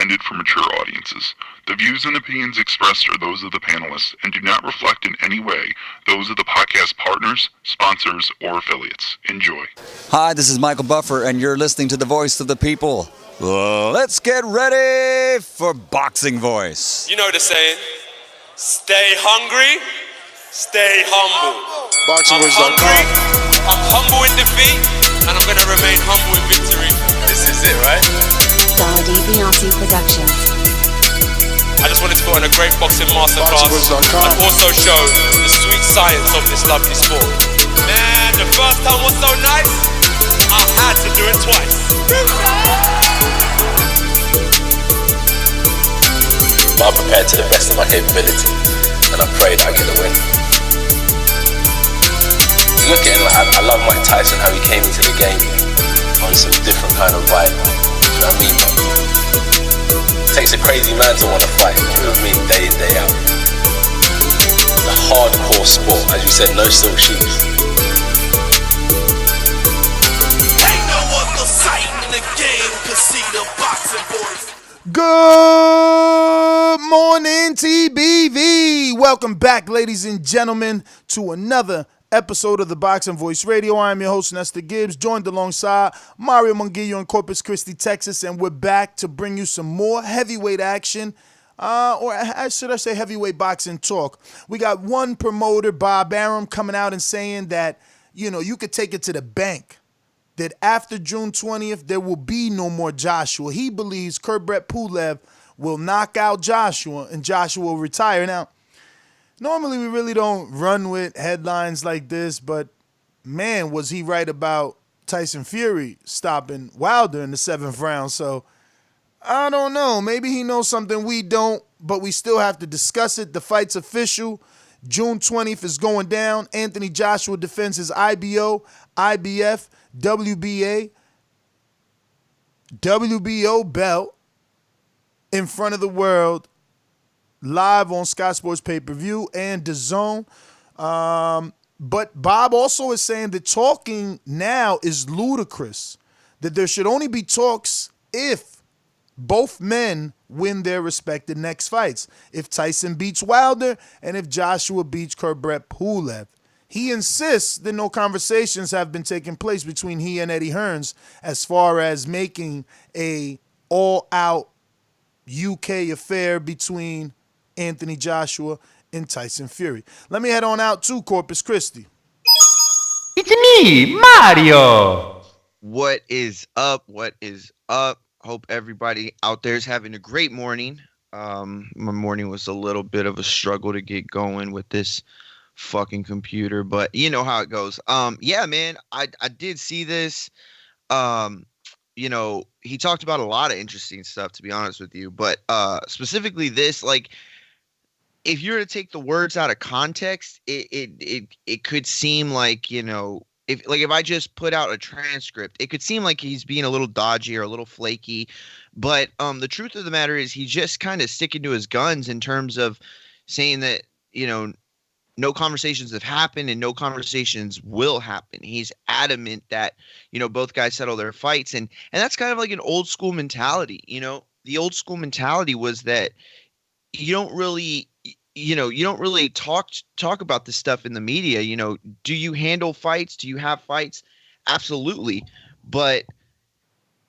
intended for mature audiences. The views and opinions expressed are those of the panelists and do not reflect in any way those of the podcast partners, sponsors, or affiliates. Enjoy. Hi, this is Michael Buffer, and you're listening to the Voice of the People. Let's get ready for Boxing Voice. You know the saying, stay hungry, stay humble. I'm hungry, I'm humble in defeat, and I'm going to remain humble in victory. This is it, right? Donna DiBiase Productions. I just wanted to put on a great boxing masterclass and also show the sweet science of this lovely sport. Man, the first time was so nice, I had to do it twice. I'm prepared to the best of my capability, and I pray that I get the win. Look at him, I love Mike Tyson, how he came into the game on some different kind of vibe. You know what I mean, man? It takes a crazy man to want to fight, you know what I mean, day in, day out. The hardcore sport, as you said, no silk shoes. Ain't no other sight in the game can see the boxing boys. Good morning, TBV. Welcome back, ladies and gentlemen, to another episode of the Boxing Voice Radio. I am your host, Nestor Gibbs, joined alongside Mario Munguillo in Corpus Christi, Texas, and we're back to bring you some more heavyweight action, or should I say heavyweight boxing talk. We got one promoter, Bob Arum, coming out and saying that, you could take it to the bank, that after June 20th, there will be no more Joshua. He believes Kubrat Pulev will knock out Joshua, and Joshua will retire. Now, normally, we really don't run with headlines like this, but man, was he right about Tyson Fury stopping Wilder in the 7th round. So, I don't know. Maybe he knows something we don't, but we still have to discuss it. The fight's official. June 20th is going down. Anthony Joshua defends his IBO, IBF, WBO belt in front of the world, live on Sky Sports pay-per-view and Dazn. But Bob also is saying that talking now is ludicrous, that there should only be talks if both men win their respective next fights, if Tyson beats Wilder and if Joshua beats Kubrat Pulev. He insists that no conversations have been taking place between he and Eddie Hearns as far as making a all-out UK affair between Anthony Joshua and Tyson Fury. Let me head on out to Corpus Christi. It's me, Mario. What is up? What is up? Hope everybody out there is having a great morning. My morning was a little bit of a struggle to get going with this fucking computer, but you know how it goes. Yeah, man, I did see this. He talked about a lot of interesting stuff, to be honest with you, but specifically this, like, if you were to take the words out of context, it could seem like, if I just put out a transcript, it could seem like he's being a little dodgy or a little flaky. But the truth of the matter is he's just kind of sticking to his guns in terms of saying that, no conversations have happened and no conversations will happen. He's adamant that, both guys settle their fights. And that's kind of like an old school mentality. The old school mentality was that you don't really talk about this stuff in the media. Do you handle fights? Do you have fights? Absolutely. But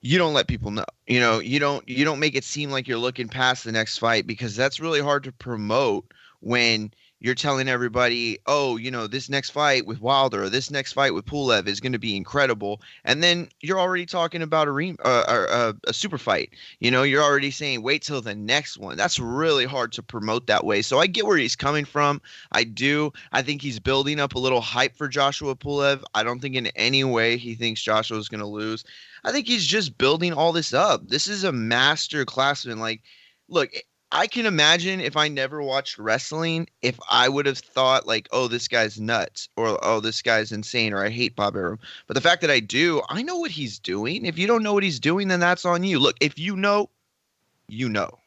you don't let people know. You don't make it seem like you're looking past the next fight, because that's really hard to promote when you're telling everybody, oh, this next fight with Wilder or this next fight with Pulev is going to be incredible. And then you're already talking about a super fight. You're already saying, wait till the next one. That's really hard to promote that way. So I get where he's coming from. I do. I think he's building up a little hype for Joshua Pulev. I don't think in any way he thinks Joshua is going to lose. I think he's just building all this up. This is a master classman. Like, look, I can imagine if I never watched wrestling, if I would have thought like, oh, this guy's nuts, or oh, this guy's insane, or I hate Bob Arum. But the fact that I do, I know what he's doing. If you don't know what he's doing, then that's on you. Look, if you know, you know.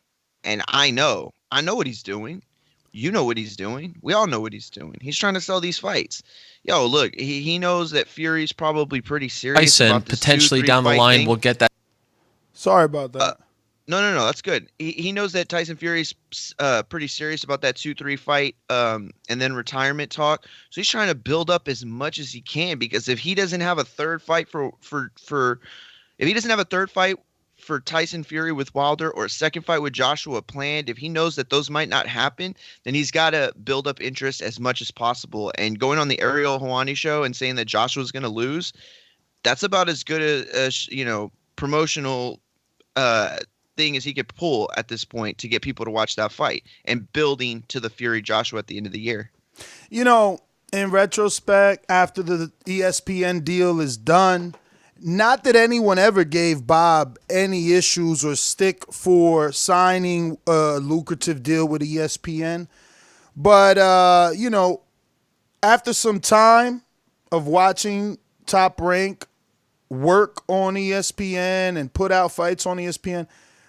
And I know what he's doing. You know what he's doing. We all know what he's doing. He's trying to sell these fights. Yo, look, he knows that Fury's probably pretty serious Tyson, about this potentially 2-3 down the fight line, thing. we'll get that. Sorry about that. No. That's good. He knows that Tyson Fury's pretty serious about that 2-3 fight, and then retirement talk. So he's trying to build up as much as he can, because if he doesn't have a third fight if he doesn't have a third fight for Tyson Fury with Wilder, or a second fight with Joshua planned, if he knows that those might not happen, then he's got to build up interest as much as possible. And going on the Ariel Helwani show and saying that Joshua's going to lose, that's about as good a promotional thing as he could pull at this point to get people to watch that fight, and building to the Fury Joshua at the end of the year. In retrospect, after the ESPN deal is done, not that anyone ever gave Bob any issues or stick for signing a lucrative deal with ESPN, but after some time of watching Top Rank work on ESPN and put out fights on ESPN,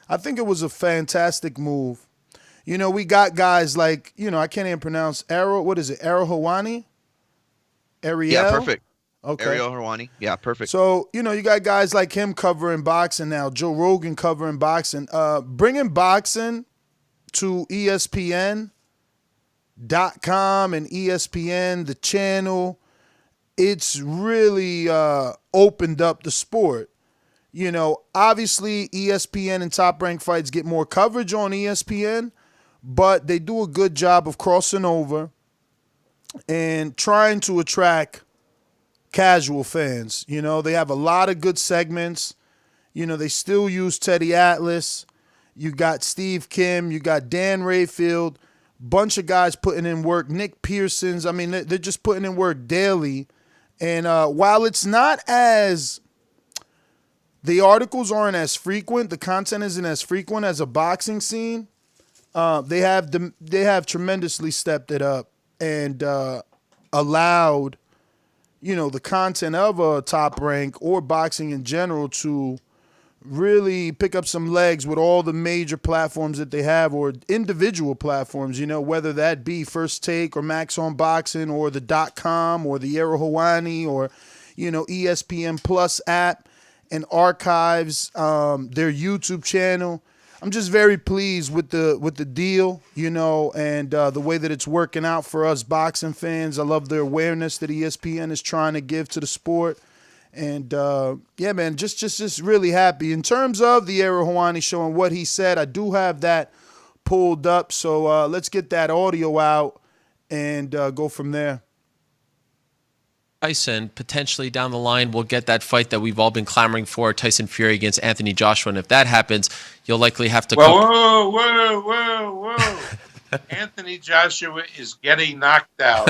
I think it was a fantastic move. We got guys like, I can't even pronounce Ariel Helwani? Ariel? Yeah, perfect. Okay. Ariel Helwani. Yeah, perfect. So, you got guys like him covering boxing now, Joe Rogan covering boxing. Bringing boxing to ESPN.com and ESPN, the channel, it's really opened up the sport. Obviously ESPN and Top Rank fights get more coverage on ESPN, but they do a good job of crossing over and trying to attract casual fans. They have a lot of good segments. They still use Teddy Atlas. You got Steve Kim. You got Dan Rayfield. Bunch of guys putting in work. Nick Pearson's. I mean, they're just putting in work daily. And while it's not as... the articles aren't as frequent, the content isn't as frequent as a boxing scene, they have tremendously stepped it up and allowed, the content of a Top Rank or boxing in general to really pick up some legs with all the major platforms that they have, or individual platforms, whether that be First Take or Max on Boxing or the .com or the Ariel Helwani or, ESPN Plus app and archives, their YouTube channel. I'm just very pleased with the deal, and the way that it's working out for us boxing fans. I love the awareness that ESPN is trying to give to the sport. And, yeah, man, just really happy. In terms of the Ariel Helwani show and what he said, I do have that pulled up. So let's get that audio out and go from there. Tyson, potentially down the line, will get that fight that we've all been clamoring for, Tyson Fury against Anthony Joshua. And if that happens, you'll likely have to... Whoa. Anthony Joshua is getting knocked out.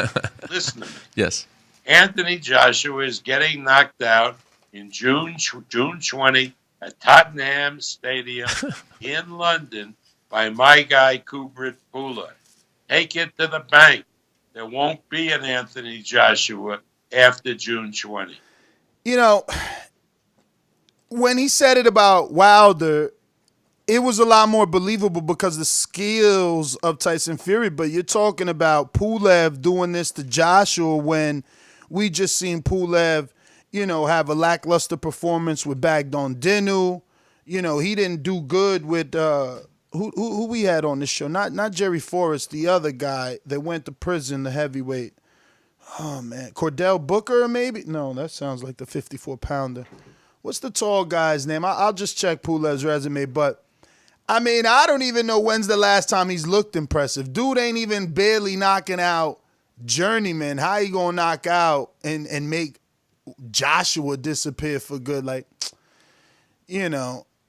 Listen to me. Yes. Anthony Joshua is getting knocked out in June 20 at Tottenham Stadium in London by my guy Kubrat Pulev. Take it to the bank. There won't be an Anthony Joshua after June 20. When he said it about Wilder, it was a lot more believable because the skills of Tyson Fury, but you're talking about Pulev doing this to Joshua when we just seen Pulev, have a lackluster performance with Baghdad Dinu. He didn't do good with who we had on this show. Not Jerry Forrest, the other guy that went to prison, the heavyweight. Oh, man. Cordell Booker, maybe? No, that sounds like the 54-pounder. What's the tall guy's name? I'll just check Pulev's resume, but, I mean, I don't even know when's the last time he's looked impressive. Dude ain't even barely knocking out journeyman. How you gonna knock out and make Joshua disappear for good? Like,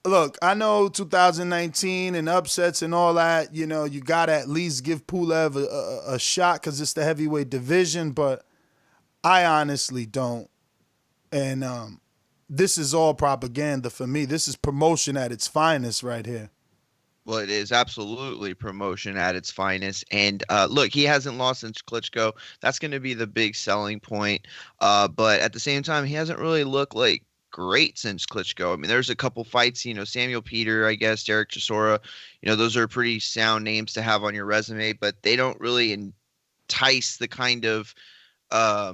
look, I know 2019 and upsets and all that, you got to at least give Pulev a shot because it's the heavyweight division, but I honestly don't. And this is all propaganda for me. This is promotion at its finest right here. Well, it is absolutely promotion at its finest. And look, he hasn't lost since Klitschko. That's going to be the big selling point. But at the same time, he hasn't really looked like great since Klitschko. I mean, there's a couple fights, Samuel Peter, I guess, Derek Chisora, those are pretty sound names to have on your resume, but they don't really entice the kind of, I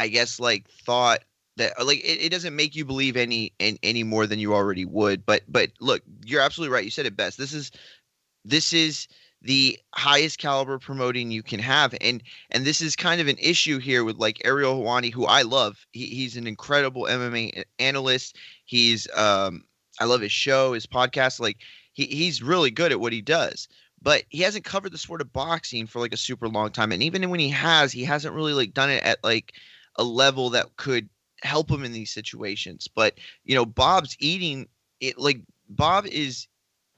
guess, like thought that like it doesn't make you believe any more than you already would. But look, you're absolutely right. You said it best. This is the highest caliber promoting you can have, and this is kind of an issue here with like Ariel Helwani, who I love. He's an incredible MMA analyst. He's I love his show, his podcast. Like he's really good at what he does, but he hasn't covered the sport of boxing for like a super long time. And even when he hasn't really like done it at like a level that could help him in these situations. But Bob's eating it. Like Bob is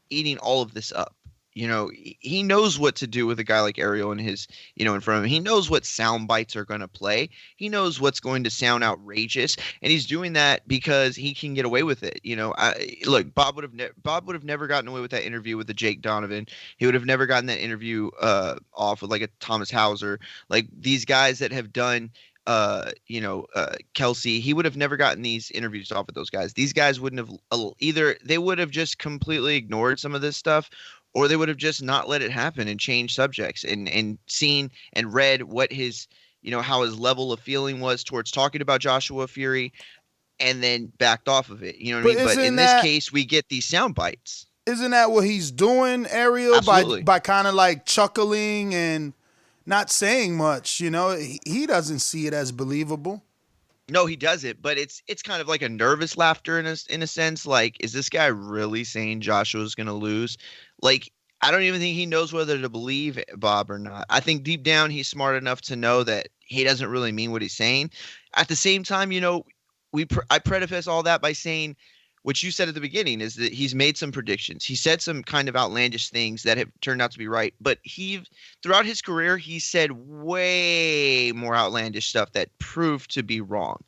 eating all of this up. He knows what to do with a guy like Ariel in his, in front of him. He knows what sound bites are going to play. He knows what's going to sound outrageous, and he's doing that because he can get away with it. Look, Bob would have never gotten away with that interview with the Jake Donovan. He would have never gotten that interview off with like a Thomas Hauser. Like these guys that have done Kelsey, he would have never gotten these interviews off with those guys. These guys wouldn't have either. They would have just completely ignored some of this stuff, or they would have just not let it happen and changed subjects and seen and read what his, how his level of feeling was towards talking about Joshua Fury, and then backed off of it. You know what I mean? But in this case, we get these sound bites. Isn't that what he's doing, Ariel? Absolutely. By kind of like chuckling and not saying much, he doesn't see it as believable. No, he doesn't, but it's kind of like a nervous laughter in a sense. Like, is this guy really saying Joshua's going to lose? Like, I don't even think he knows whether to believe Bob or not. I think deep down he's smart enough to know that he doesn't really mean what he's saying. At the same time, I preface all that by saying what you said at the beginning is that he's made some predictions. He said some kind of outlandish things that have turned out to be right, but throughout his career, he said way more outlandish stuff that proved to be wrong.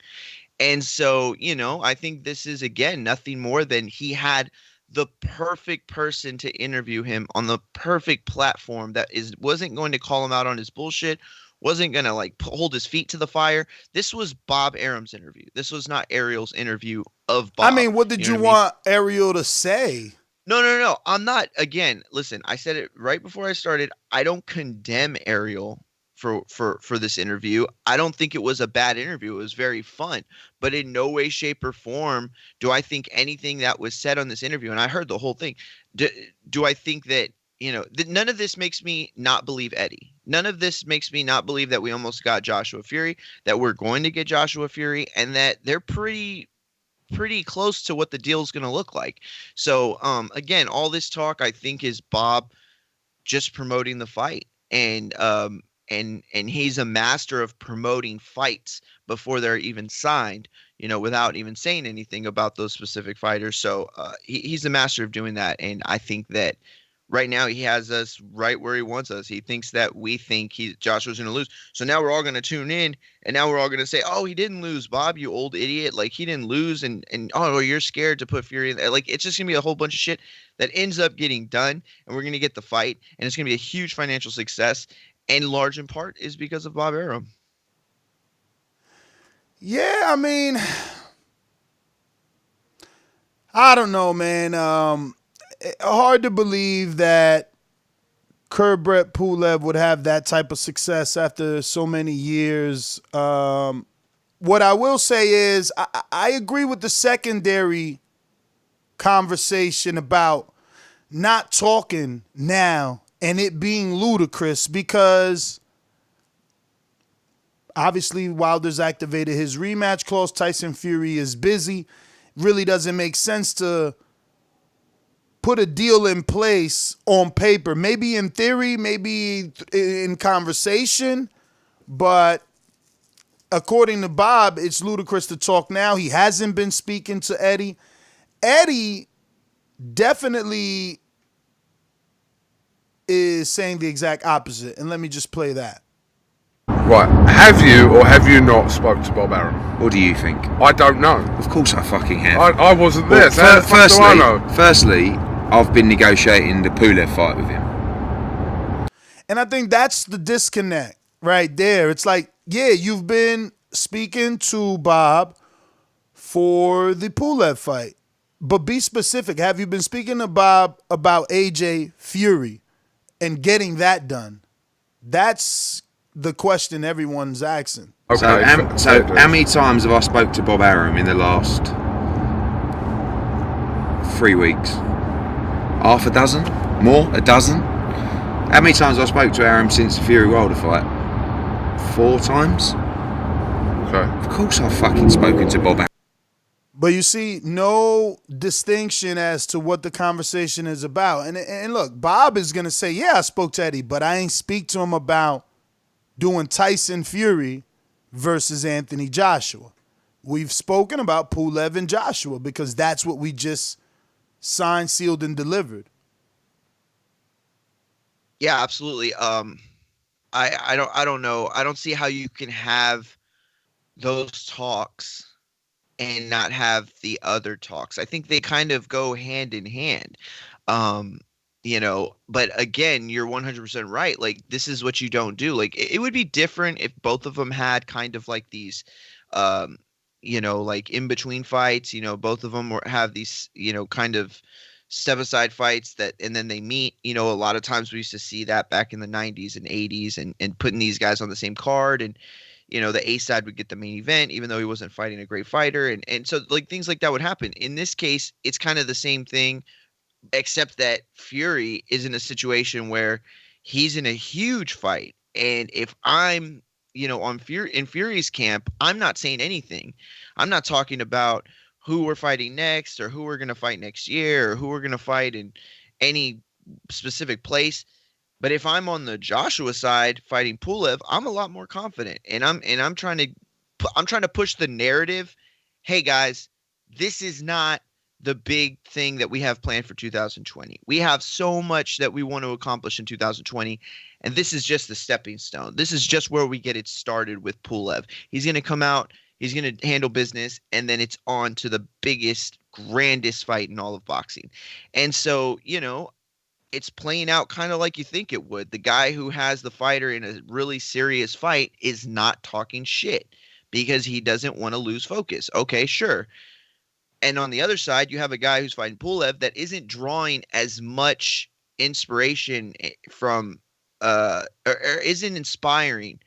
And so, I think this is, again, nothing more than he had the perfect person to interview him on the perfect platform that wasn't going to call him out on his bullshit, wasn't going to like hold his feet to the fire. This was Bob Arum's interview. This was not Ariel's interview of Bob. I mean, what did you want Ariel to say? No. I'm not. Again, listen, I said it right before I started. I don't condemn Ariel for this interview. I don't think it was a bad interview. It was very fun, but in no way, shape, or form do I think anything that was said on this interview, and I heard the whole thing, do I think that none of this makes me not believe Eddie. None of this makes me not believe that we almost got Joshua Fury, that we're going to get Joshua Fury, and that they're pretty close to what the deal is going to look like. So, again, all this talk, I think, is Bob just promoting the fight. And he's a master of promoting fights before they're even signed, without even saying anything about those specific fighters. So he's a master of doing that. And I think that right now he has us right where he wants us. He thinks that we think Joshua's going to lose. So now we're all going to tune in, and now we're all going to say, oh, he didn't lose, Bob, you old idiot. Like, he didn't lose, and oh, you're scared to put Fury in there. Like, it's just going to be a whole bunch of shit that ends up getting done, and we're going to get the fight, and it's going to be a huge financial success, and large in part is because of Bob Arum. Yeah, I mean, I don't know, man. Hard to believe that Kubrat Pulev would have that type of success after so many years. What I will say is I agree with the secondary conversation about not talking now and it being ludicrous, because obviously Wilder's activated his rematch clause. Tyson Fury is busy. Really doesn't make sense to put a deal in place on paper. Maybe in theory, maybe in conversation, but according to Bob, it's ludicrous to talk now. He hasn't been speaking to Eddie. Eddie definitely is saying the exact opposite, and let me just play that. Right, have you or have you not spoke to Bob Arum? What do you think? I don't know. Of course I fucking have. I wasn't there. Well, so how the fuck do I know? Firstly, I've been negotiating the Pulev fight with him. And I think that's the disconnect right there. It's like, yeah, you've been speaking to Bob for the Pulev fight, but be specific. Have you been speaking to Bob about AJ Fury and getting that done? That's the question everyone's asking. Okay. So how many times have I spoke to Bob Arum in the last 3 weeks? Half a dozen? More? A dozen? How many times have I spoke to Arum since the Fury Wilder fight? 4 times? Okay. Of course I've fucking spoken to Bob Arum. But you see, no distinction as to what the conversation is about. And look, Bob is going to say, yeah, I spoke to Eddie, but I ain't speak to him about doing Tyson Fury versus Anthony Joshua. We've spoken about Pulev and Joshua because that's what we just signed, sealed, and delivered. Yeah, absolutely. I don't know. I don't see how you can have those talks and not have the other talks. I think they kind of go hand in hand. But again, you're 100% right. Like, this is what you don't do. Like, it would be different if both of them had kind of like these, like in between fights, both of them have these, kind of step aside fights and then they meet. A lot of times we used to see that back in the 90s and 80s and putting these guys on the same card, and the A side would get the main event even though he wasn't fighting a great fighter, and so like things like that would happen. In this case, it's kind of the same thing, except that Fury is in a situation where he's in a huge fight, and if I'm in Fury's camp, I'm not saying anything. I'm not talking about who we're fighting next or who we're going to fight next year or who we're going to fight in any specific place. But if I'm on the Joshua side fighting Pulev, I'm a lot more confident, and I'm trying to push the narrative. Hey guys, this is not the big thing that we have planned for 2020. We have so much that we want to accomplish in 2020, and this is just the stepping stone. This is just where we get it started with Pulev. He's going to come out, he's going to handle business, and then it's on to the biggest, grandest fight in all of boxing. And so, it's playing out kind of like you think it would. The guy who has the fighter in a really serious fight is not talking shit because he doesn't want to lose focus. Okay, sure. And on the other side, you have a guy who's fighting Pulev that isn't drawing as much inspiration from or isn't inspiring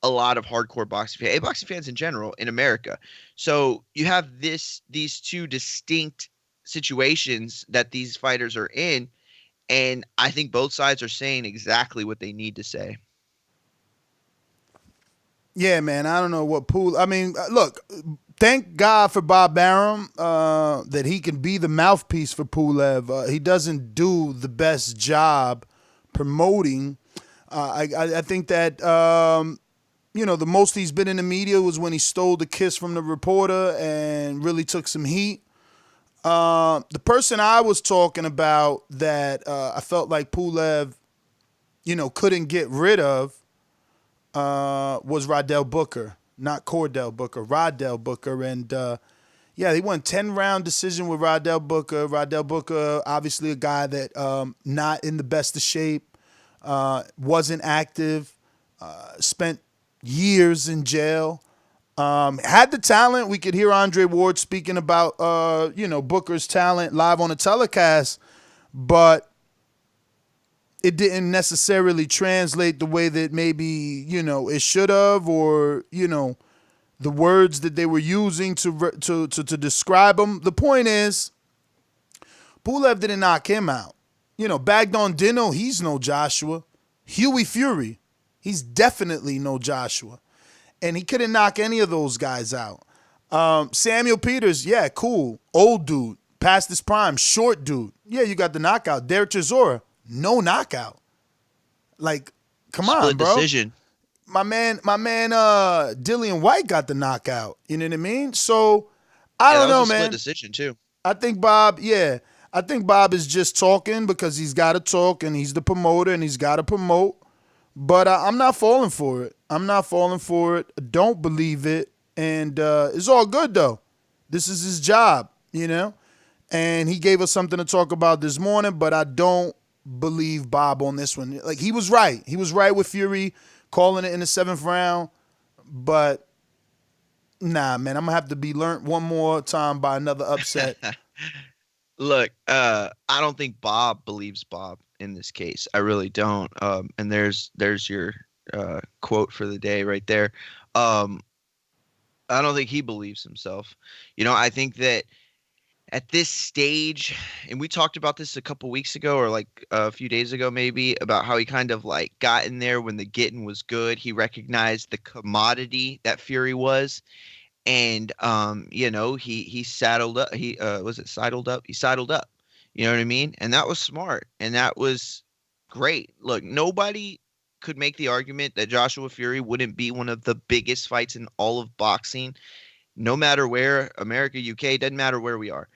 a lot of hardcore boxing fans in general in America. So you have these two distinct situations that these fighters are in, and I think both sides are saying exactly what they need to say. Yeah, man, I don't know what look, thank God for Bob Arum that he can be the mouthpiece for Pulev. He doesn't do the best job promoting. I think that, the most he's been in the media was when he stole the kiss from the reporter and really took some heat. The person I was talking about that I felt like Pulev, couldn't get rid of was Rodell Booker. Not Cordell Booker, Rodell Booker. And, he won 10-round decision with Rodell Booker. Rodell Booker, obviously a guy that not in the best of shape, wasn't active, spent years in jail. Had the talent. We could hear Andre Ward speaking about, Booker's talent live on a telecast, but it didn't necessarily translate the way that maybe, it should have, or, the words that they were using to describe him. The point is, Pulev didn't knock him out. Bagdon Dino, he's no Joshua. Huey Fury, he's definitely no Joshua. And he couldn't knock any of those guys out. Samuel Peters, yeah, cool. Old dude, past his prime, short dude. Yeah, you got the knockout. Derek Chisora, no knockout. Like, come on, bro. Decision. My man, Dillian White got the knockout. You know what I mean? So, I don't know, man. Split decision, too. I think Bob is just talking because he's got to talk, and he's the promoter, and he's got to promote. But I'm not falling for it. Don't believe it. And it's all good, though. This is his job, And he gave us something to talk about this morning, but I don't believe Bob on this one. Like, he was right. He was right with Fury calling it in the 7th round. But, nah, man, I'm going to have to be learned one more time by another upset. Look, I don't think Bob believes Bob in this case. I really don't. And there's your quote for the day right there. I don't think he believes himself. I think that at this stage, and we talked about this a couple weeks ago or like a few days ago maybe, about how he kind of like got in there when the getting was good. He recognized the commodity that Fury was. And he saddled up. He was it sidled up? He sidled up. You know what I mean? And that was smart. And that was great. Look, nobody could make the argument that Joshua Fury wouldn't be one of the biggest fights in all of boxing, no matter where, America, UK, doesn't matter where we are.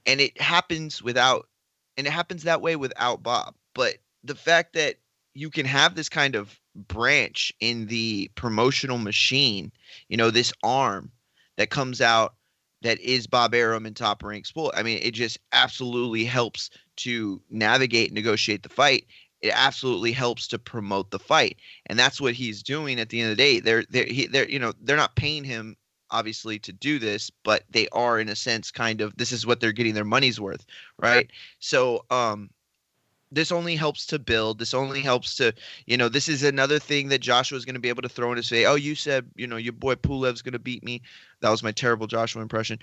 And it happens that way without Bob. But the fact that you can have this kind of branch in the promotional machine, this arm that comes out that is Bob Arum and Top Rank Sport. I mean, it just absolutely helps to navigate and negotiate the fight. It absolutely helps to promote the fight. And that's what he's doing at the end of the day. They're not paying him obviously to do this, but they are in a sense kind of, this is what they're getting their money's worth, right? So this only helps to build. This only helps to, this is another thing that Joshua is going to be able to throw in his face. Oh, you said, your boy Pulev's going to beat me. That was my terrible Joshua impression.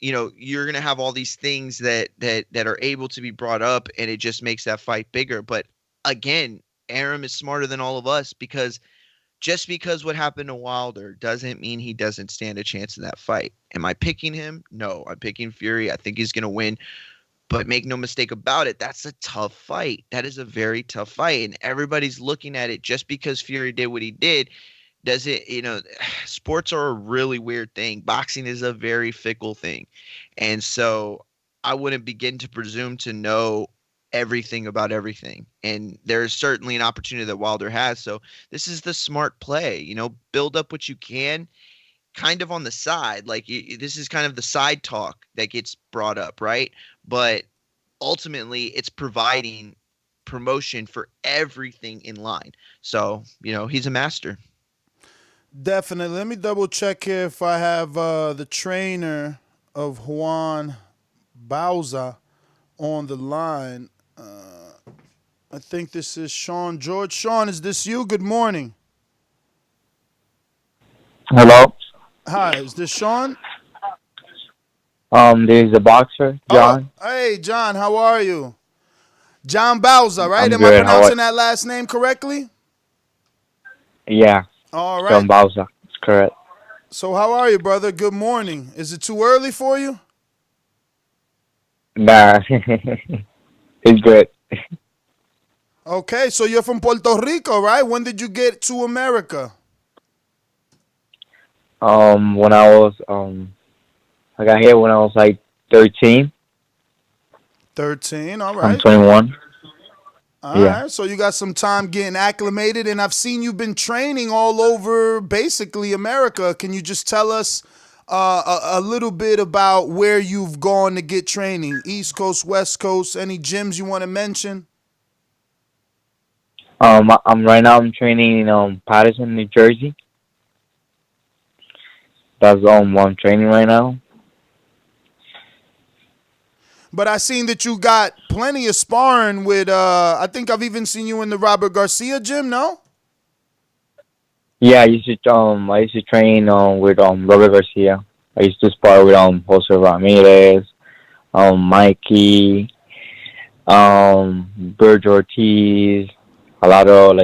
You're going to have all these things that are able to be brought up, and it just makes that fight bigger. But again, Arum is smarter than all of us, because just because what happened to Wilder doesn't mean he doesn't stand a chance in that fight. Am I picking him? No, I'm picking Fury. I think he's going to win. But make no mistake about it, that's a tough fight. That is a very tough fight. And everybody's looking at it just because Fury did what he did. Does it, sports are a really weird thing. Boxing is a very fickle thing. And so I wouldn't begin to presume to know everything about everything. And there's certainly an opportunity that Wilder has. So this is the smart play, build up what you can kind of on the side. Like this is kind of the side talk that gets brought up, right? But ultimately it's providing promotion for everything in line. So, he's a master. Definitely. Let me double check here if I have the trainer of Juan Bauza on the line. I think this is Sean George. Sean, is this you? Good morning. Hello. Hi, is this Sean? This is the boxer, John. Oh, hey, John, how are you? John Bauza, right? I'm Am good. I pronouncing that last name correctly? Yeah. All right. John Bauza. That's correct. So how are you, brother? Good morning. Is it too early for you? Nah. It's good. Okay, so you're from Puerto Rico, right? When did you get to America? When I got here when I was like 13. 13, all right. I'm 21. All right, so you got some time getting acclimated, and I've seen you've been training all over basically America. Can you just tell us a little bit about where you've gone to get training? East Coast, West Coast, any gyms you want to mention? I'm training in Patterson, New Jersey. That's where I'm training right now. But I seen that you got plenty of sparring with, I think I've even seen you in the Robert Garcia gym, no? Yeah, I used to train with Robert Garcia. I used to spar with Jose Ramirez, Mikey, Burge Ortiz, a lot of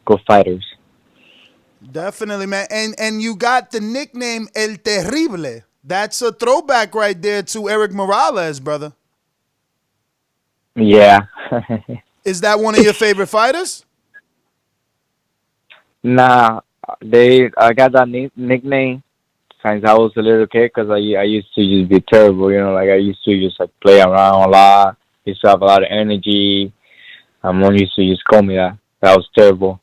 good fighters. Definitely, man. And you got the nickname El Terrible. That's a throwback right there to Eric Morales, brother. Yeah. Is that one of your favorite fighters? Nah, I got that nickname since I was a little kid because I used to just be terrible, I used to just play around a lot, used to have a lot of energy. My mom used to just call me that. That was terrible.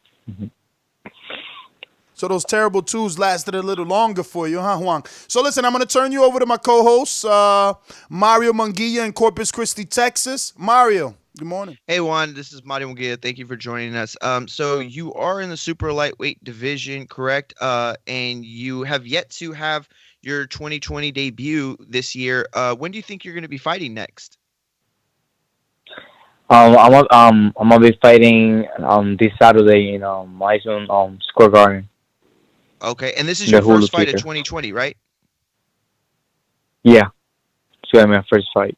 So those terrible twos lasted a little longer for you, huh, Juan? So listen, I'm going to turn you over to my co-host, Mario Munguia in Corpus Christi, Texas. Mario, good morning. Hey, Juan, this is Mario Munguia. Thank you for joining us. So you are in the super lightweight division, correct? And you have yet to have your 2020 debut this year. When do you think you're going to be fighting next? I'm gonna be fighting this Saturday in Madison Square Garden. Okay, and this is The your Hulu first fight of Theater. 2020, right? Yeah, it's gonna be my first fight.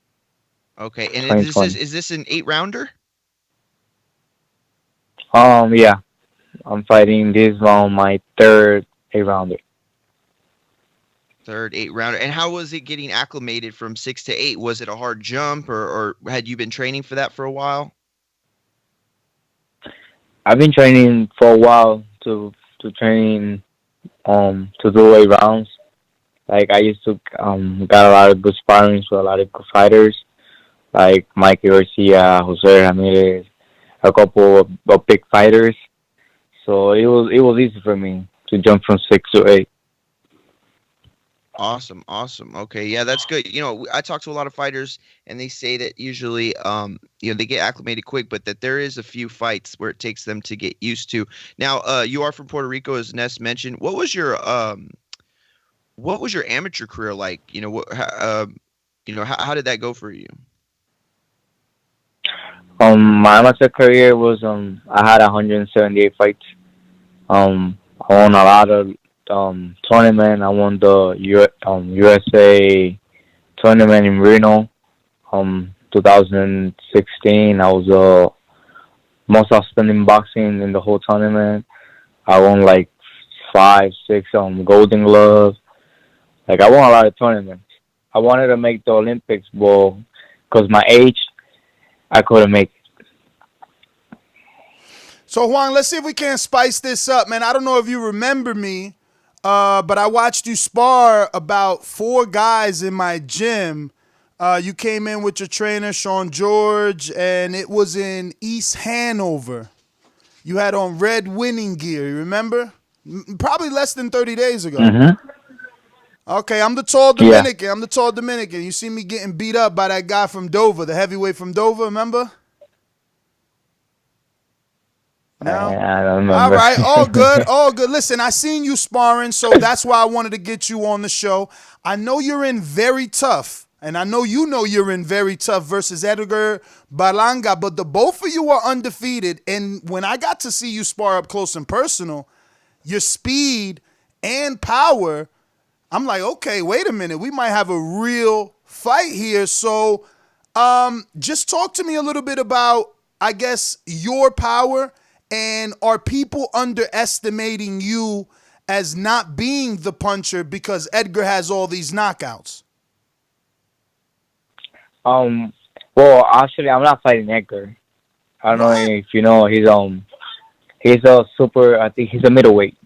Okay, and this 2020. is this an 8-rounder? Yeah, I'm fighting this on my third 8 rounder. Third 8-rounder. And how was it getting acclimated from 6 to 8? Was it a hard jump, or had you been training for that for a while? I've been training for a while to train to do 8 rounds. Like I used to got a lot of good sparring with a lot of good fighters, like Mikey Garcia, Jose Ramirez, a couple of big fighters. So it was easy for me to jump from 6 to 8. Awesome, awesome. Okay, yeah, that's good. I talk to a lot of fighters, and they say that usually, they get acclimated quick, but that there is a few fights where it takes them to get used to. Now, you are from Puerto Rico, as Ness mentioned. What was your amateur career like? How did that go for you? My amateur career was I had 178 fights. I won a lot of tournament. I won the USA tournament in Reno, 2016. I was most outstanding boxing in the whole tournament. I won like 5, 6 Golden Gloves. Like I won a lot of tournaments. I wanted to make the Olympics, but because my age, I couldn't make it. So Juan, let's see if we can spice this up, man. I don't know if you remember me, but I watched you spar about 4 guys in my gym. You came in with your trainer, Sean George, and it was in East Hanover. You had on red winning gear, you remember? Probably less than 30 days ago. Mm-hmm. Okay, I'm the tall Dominican. Yeah. I'm the tall Dominican. You see me getting beat up by that guy from Dover, the heavyweight from Dover, remember? No? I don't remember. All right, all good, all good. Listen, I seen you sparring, so that's why I wanted to get you on the show. I know you're in very tough, and I know you're in very tough versus Edgar Berlanga, but the both of you are undefeated, and when I got to see you spar up close and personal, your speed and power, I'm like, okay, wait a minute, we might have a real fight here. So just talk to me a little bit about, I guess, your power. And are people underestimating you as not being the puncher because Edgar has all these knockouts? Well, actually, I'm not fighting Edgar. I don't know if you know. He's a super. I think he's a middleweight.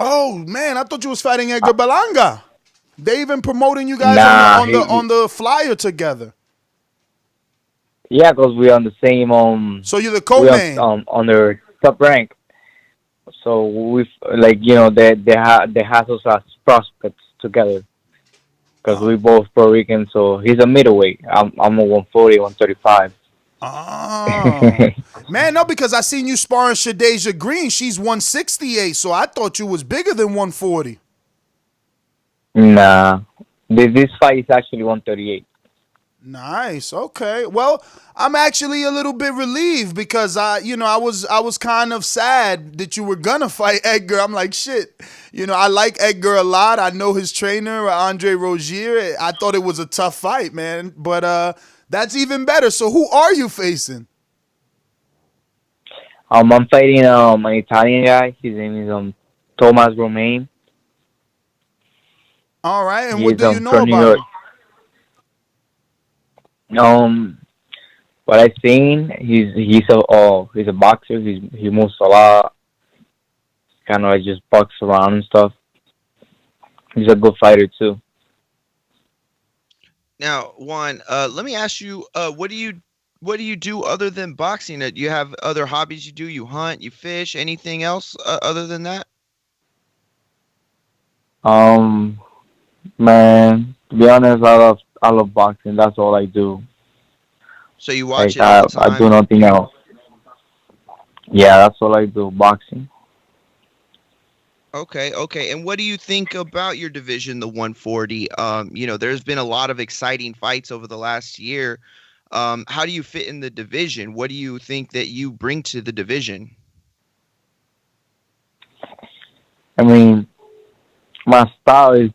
Oh man, I thought you was fighting Edgar Berlanga. They even promoting you guys on the flyer together. Yeah, because we're on the same. So you're the co-main. On their top rank. So we they have us as prospects together. Because we both Puerto Rican, so he's a middleweight. I'm a 140, 135. Oh man, no, because I seen you sparring Shadeja Green. She's 168, so I thought you was bigger than 140. Nah, this fight is actually 138. Nice. Okay. Well, I'm actually a little bit relieved because I was kind of sad that you were gonna fight Edgar. I'm like, shit. I like Edgar a lot. I know his trainer, Andre Rozier. I thought it was a tough fight, man. But that's even better. So who are you facing? I'm fighting an Italian guy. His name is Thomas Romain. All right. And what do you know about him? What I've seen, he's a boxer. He moves a lot, kind of like just box around and stuff. He's a good fighter too. Now, Juan, let me ask you, what do you do other than boxing? Do you have other hobbies you do? You hunt, you fish, anything else other than that? Man, to be honest, I love boxing. That's all I do. So you watch it all the time? I do nothing else. Yeah, that's all I do, boxing. Okay. And what do you think about your division, the 140? There's been a lot of exciting fights over the last year. How do you fit in the division? What do you think that you bring to the division? I mean, my style is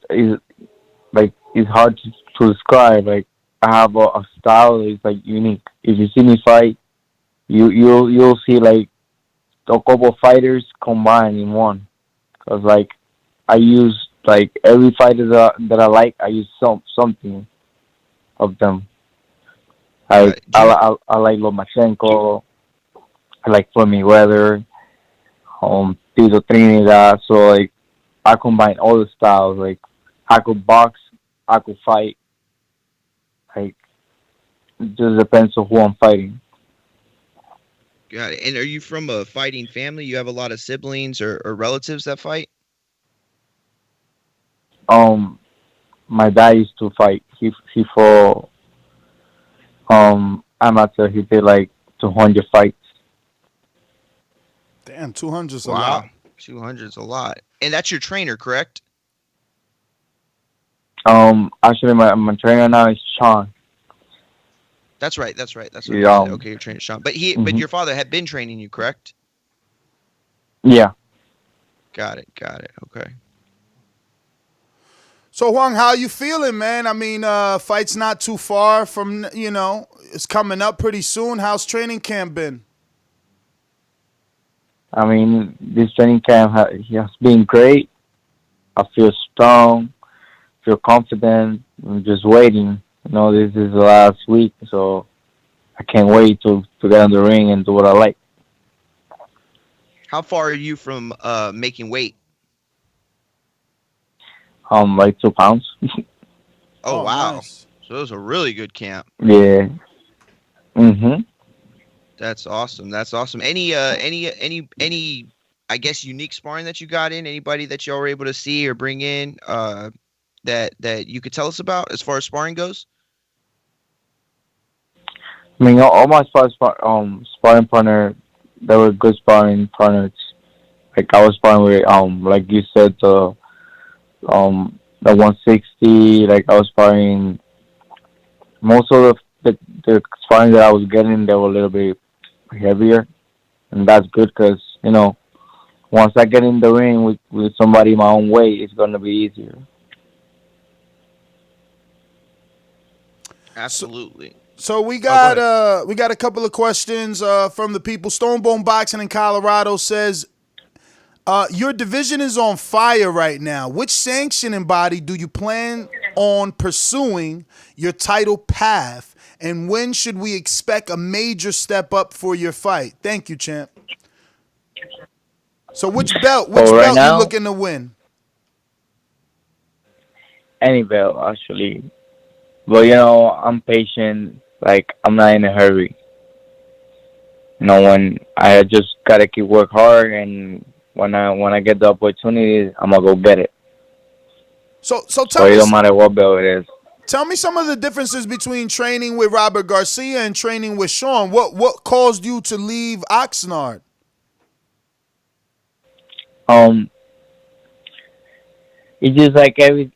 like it's hard to describe. Like I have a style that is like unique. If you see me fight, you'll see like a couple of fighters combined in one. Cause like I use like every fighter that I like, I use something of them. I like Lomachenko. I like Floyd Weather. Tito Trinidad. So like I combine all the styles. Like I could box, I could fight. Like it just depends on who I'm fighting. Got it. And are you from a fighting family? You have a lot of siblings or relatives that fight? My dad used to fight. He fought amateur. He did like 200 fights. Damn, 200's a lot. 200's a lot. And that's your trainer, correct? Actually, my trainer now is Sean. That's right. That's what Yeah, I said. Okay, your trainer Sean. But but your father had been training you, correct? Yeah. Got it. Okay. So Juan, how you feeling, man? I mean, fight's not too far from, it's coming up pretty soon. How's training camp been? I mean, this training camp has been great. I feel strong, feel confident. I'm just waiting. This is the last week, so I can't wait to get on the ring and do what I like. How far are you from making weight? Like 2 pounds. Oh wow! Nice. So it was a really good camp. Yeah. That's awesome. Any I guess unique sparring that you got in? Anybody that you were able to see or bring in that you could tell us about as far as sparring goes? I mean, all my sparring partner, they were good sparring partners. Like I was sparring with like you said, the 160. Like I was sparring. Most of the sparring that I was getting, they were a little bit heavier, and that's good because once I get in the ring with somebody my own weight, it's gonna be easier. Absolutely. So we got a couple of questions from the people. Stonebone Boxing in Colorado says, your division is on fire right now. Which sanctioning body do you plan on pursuing your title path, and when should we expect a major step up for your fight? Thank you, champ. So which belt right now, you looking to win? Any belt, actually. But I'm patient. Like I'm not in a hurry. When I just gotta keep work hard, and when I get the opportunity, I'm gonna go get it. So it don't matter what belt it is. Tell me some of the differences between training with Robert Garcia and training with Sean. What caused you to leave Oxnard? It's just like every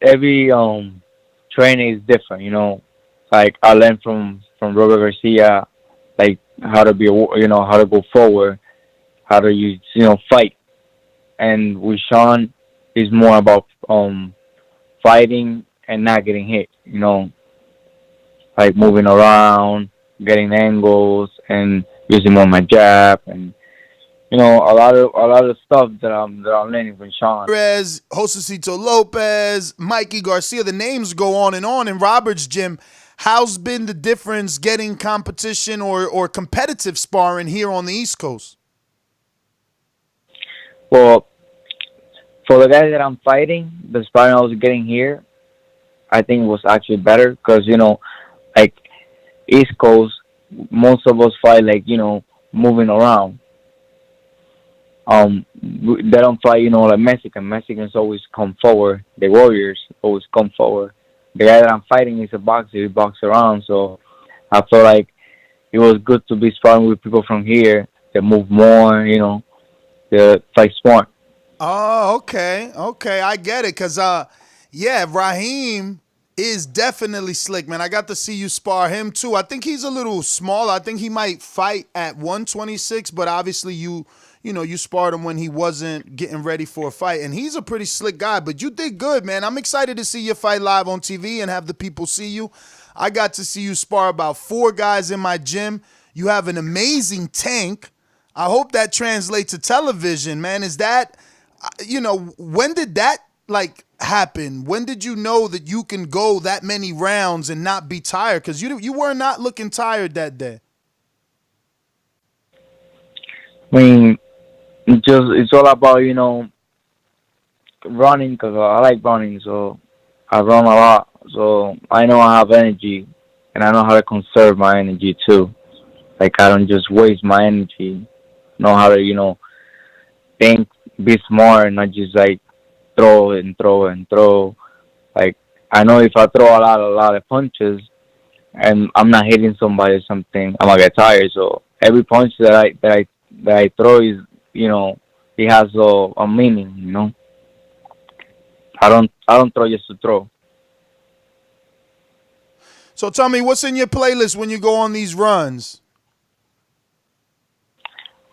training is different. Like I learned from Robert Garcia, like how to be how to go forward, how to use fight, and with Sean is more about fighting and not getting hit. Like moving around, getting angles, and using more my jab, and a lot of stuff that I'm learning from Sean. Perez, Josecito Lopez, Mikey Garcia, the names go on in Robert's gym. How's been the difference getting competition or competitive sparring here on the East Coast? Well, for the guys that I'm fighting, the sparring I was getting here, I think was actually better because, like East Coast, most of us fight like, moving around. They don't fight, like Mexican. Mexicans always come forward. The Warriors always come forward. The guy that I'm fighting is a boxer. He boxes around, so I feel like it was good to be sparring with people from here that move more, that fight smart. Oh, okay, I get it. Cause Raheem is definitely slick, man. I got to see you spar him too. I think he's a little small. I think he might fight at 126, but obviously you sparred him when he wasn't getting ready for a fight, and he's a pretty slick guy. But you did good, man. I'm excited to see your fight live on TV and have the people see you. I got to see you spar about 4 guys in my gym. You have an amazing tank. I hope that translates to television, man. Is that, when did that happen? When did you know that you can go that many rounds and not be tired? Because you were not looking tired that day. I mean, it's all about, running, because I like running, so I run a lot. So I know I have energy, and I know how to conserve my energy too. Like, I don't just waste my energy. Know how to, think, be smart, and not just throw and throw and throw. Like, I know if I throw a lot of punches and I'm not hitting somebody or something, I'm gonna get tired. So every punch that I throw is, it has a meaning, I don't throw just to throw. So tell me, what's in your playlist when you go on these runs?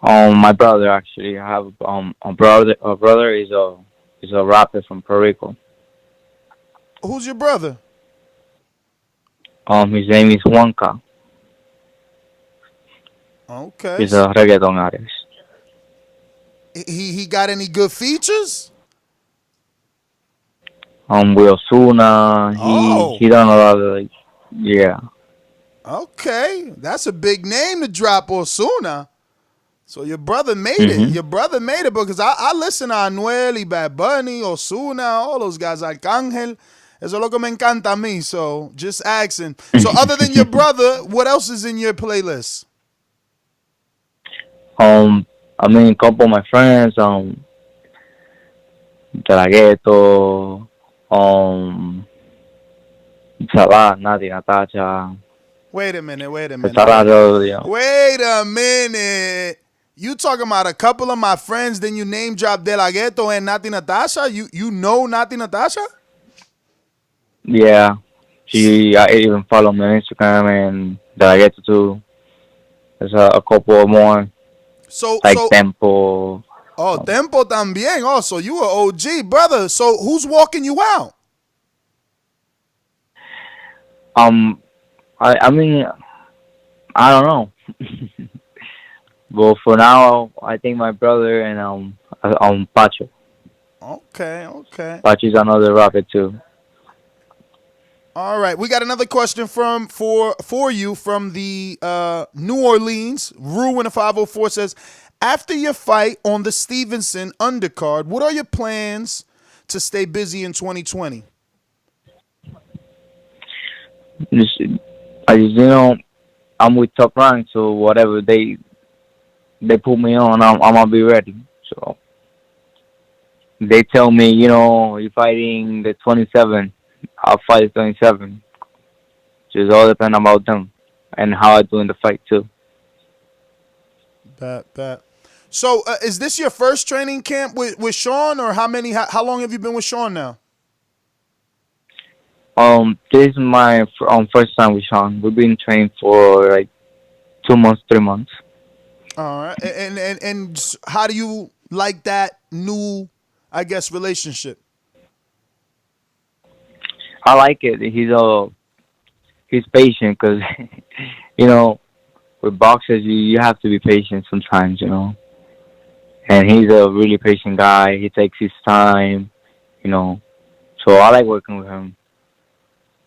My brother, actually, I have a brother. A brother is a rapper from Puerto Rico. Who's your brother? His name is Juanca. Okay. He's a reggaeton artist. He got any good features? With Ozuna, he done a lot of yeah. Okay, that's a big name to drop, Ozuna. So your brother made it. Your brother made it, because I listen to Anuel y Bad Bunny, Ozuna, all those guys, Arcángel. Eso es lo que me encanta a mí. So just asking. So other than your brother, what else is in your playlist? I mean, a couple of my friends, Ghetto, Salah, Nati, Natasha. Wait a minute. Wait a minute. You talking about a couple of my friends, then you name drop De La Ghetto and Nati Natasha? You know Nati Natasha? Yeah. I even follow me on Instagram, and De La Ghetto too. There's a couple more. So Tempo. Oh, Tempo también. Oh, so you an OG, brother. So who's walking you out? I mean, I don't know. Well, for now, I think my brother and Pacho. Okay. Pacho's another rapper too. All right, we got another question for you from the New Orleans. Rue in the 504 says, after your fight on the Stevenson undercard, what are your plans to stay busy in 2020? I'm with Top Rank, so whatever they put me on, I'm gonna be ready. So they tell me, you're fighting the 27, I'll fight the 27. Just all depend about them and how I do in the fight too. Bet. So is this your first training camp with Sean, or how long have you been with Sean now? This is my first time with Sean. We've been training for 2 months, 3 months. All right, and how do you like that new, I guess, relationship? I like it. He's patient, because with boxers you have to be patient sometimes, And he's a really patient guy. He takes his time, So I like working with him.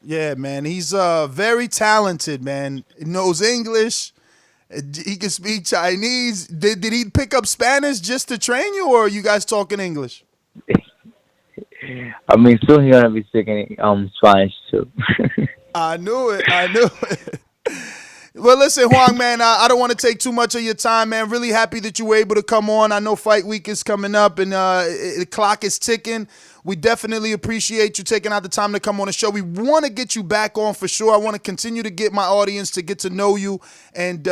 Yeah, man. He's very talented, man. He knows English. He can speak Chinese. Did he pick up Spanish just to train you, or are you guys talking English? I mean, soon he's gonna be speaking Spanish too. I knew it. Well, listen, Juan, man, I don't want to take too much of your time, man. Really happy that you were able to come on. I know fight week is coming up, and the clock is ticking. We definitely appreciate you taking out the time to come on the show. We want to get you back on for sure. I want to continue to get my audience to get to know you and,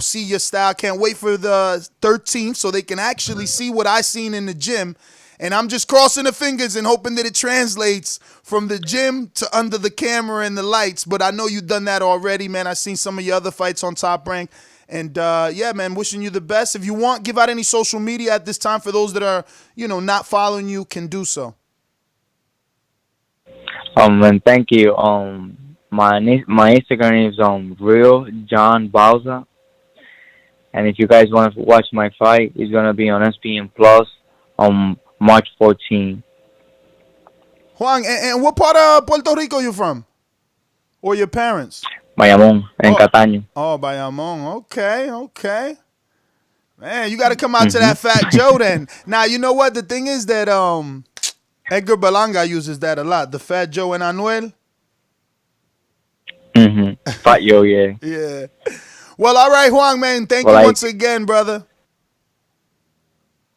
see your style. Can't wait for the 13th so they can actually see what I seen in the gym. And I'm just crossing the fingers and hoping that it translates from the gym to under the camera and the lights. But I know you've done that already, man. I've seen some of your other fights on Top Rank. And, yeah, man, wishing you the best. If you want, give out any social media at this time for those that are, not following you, can do so. And thank you. My Instagram is real Juan Bauza. And if you guys want to watch my fight, it's gonna be on ESPN Plus on March 14. Juan, and what part of Puerto Rico you from? Or your parents? Bayamón, en Cataño. Oh, Bayamón. Okay. Man, you got to come out to that Fat Joe then. Now, you know what? The thing is that Edgar Berlanga uses that a lot. The Fat Joe and Anuel. Fat Joe, yeah. Yeah. Well, all right, Juan, man. Thank you once again, brother.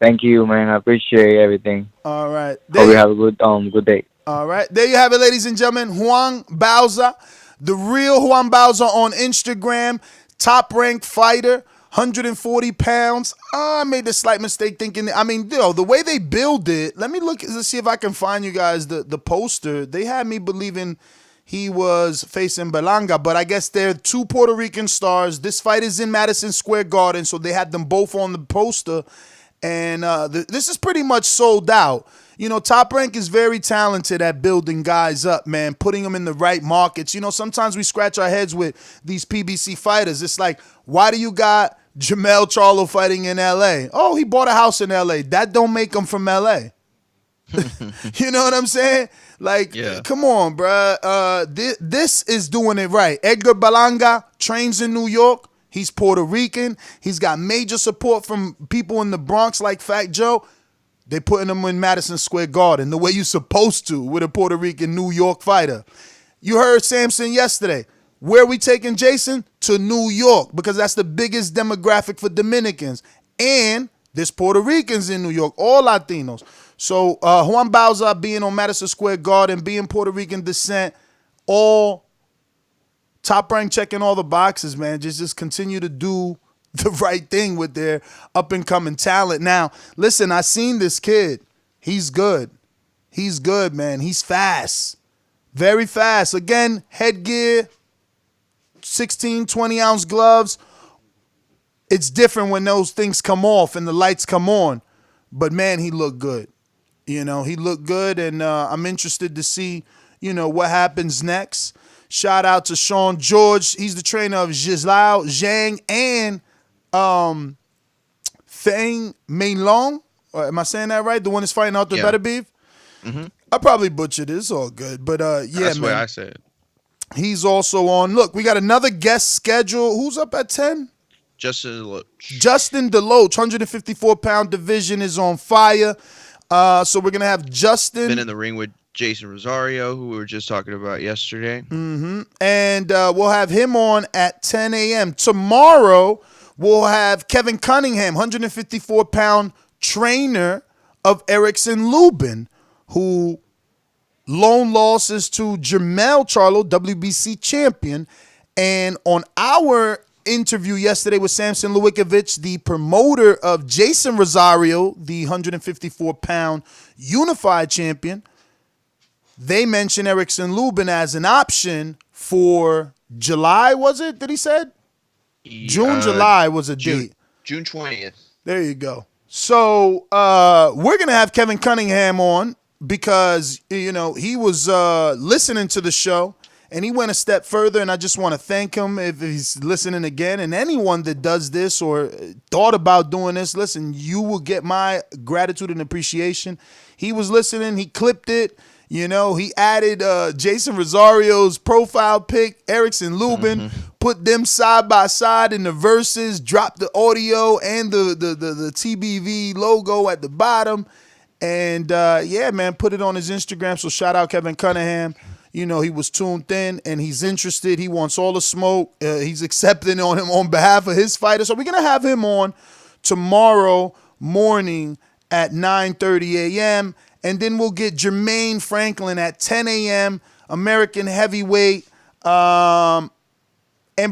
Thank you, man. I appreciate everything. All right. Hope you have a good day. All right. There you have it, ladies and gentlemen. Juan Bauza, the real Juan Bauza on Instagram, top-ranked fighter, 140 pounds. I made the slight mistake thinking, the way they build it, let's see if I can find you guys the poster. They had me believing he was facing Berlanga, but I guess they're two Puerto Rican stars. This fight is in Madison Square Garden, so they had them both on the poster, and this is pretty much sold out. Top Rank is very talented at building guys up, man, putting them in the right markets. Sometimes we scratch our heads with these PBC fighters. It's like, why do you got Jamel Charlo fighting in L.A.? Oh, he bought a house in L.A. That don't make him from L.A. You know what I'm saying? Like, Come on, bruh. This is doing it right. Edgar Berlanga trains in New York. He's Puerto Rican. He's got major support from people in the Bronx like Fat Joe. They putting him in Madison Square Garden the way you're supposed to with a Puerto Rican New York fighter. You heard Samson yesterday. Where are we taking Jason? To New York, because that's the biggest demographic for Dominicans. And there's Puerto Ricans in New York, all Latinos. So Juan Bauza being on Madison Square Garden, being Puerto Rican descent, all Top Rank checking all the boxes, man. Just continue to do the right thing with their up-and-coming talent. Now, listen, I seen this kid. He's good. He's good, man. He's fast. Very fast. Again, headgear, 16, 20-ounce gloves. It's different when those things come off and the lights come on. But, man, he looked good. He looked good, and I'm interested to see, what happens next. Shout out to Sean George. He's the trainer of Gislau Zhang and Feng Meilong. Am I saying that right? The one that's fighting out the Better Beef? Mm-hmm. I probably butchered it. It's all good. But, that's the way I say it. He's also on. Look, we got another guest schedule. Who's up at 10? Justin DeLoach. Justin DeLoach, 154-pound division is on fire. So we're going to have Justin. Been in the ring with Jason Rosario, who we were just talking about yesterday. Mm-hmm. And we'll have him on at 10 a.m. Tomorrow, we'll have Kevin Cunningham, 154-pound trainer of Erickson Lubin, who lone losses to Jamel Charlo, WBC champion. And on our interview yesterday with Samson Lewickovich, the promoter of Jason Rosario, the 154-pound unified champion, they mentioned Erickson Lubin as an option for July, was it, that he said? June, July was a date. June 20th. There you go. So we're going to have Kevin Cunningham on because, he was listening to the show and he went a step further, and I just want to thank him if he's listening again. And anyone that does this or thought about doing this, listen, you will get my gratitude and appreciation. He was listening. He clipped it. He added Jason Rosario's profile pic, Erickson Lubin, put them side by side in the verses, dropped the audio and the TBV logo at the bottom. And, put it on his Instagram. So shout out Kevin Cunningham. He was tuned in and he's interested. He wants all the smoke. He's accepting on him on behalf of his fighter. So we're going to have him on tomorrow morning at 9:30 a.m. And then we'll get Jermaine Franklin at 10 a.m., American heavyweight. And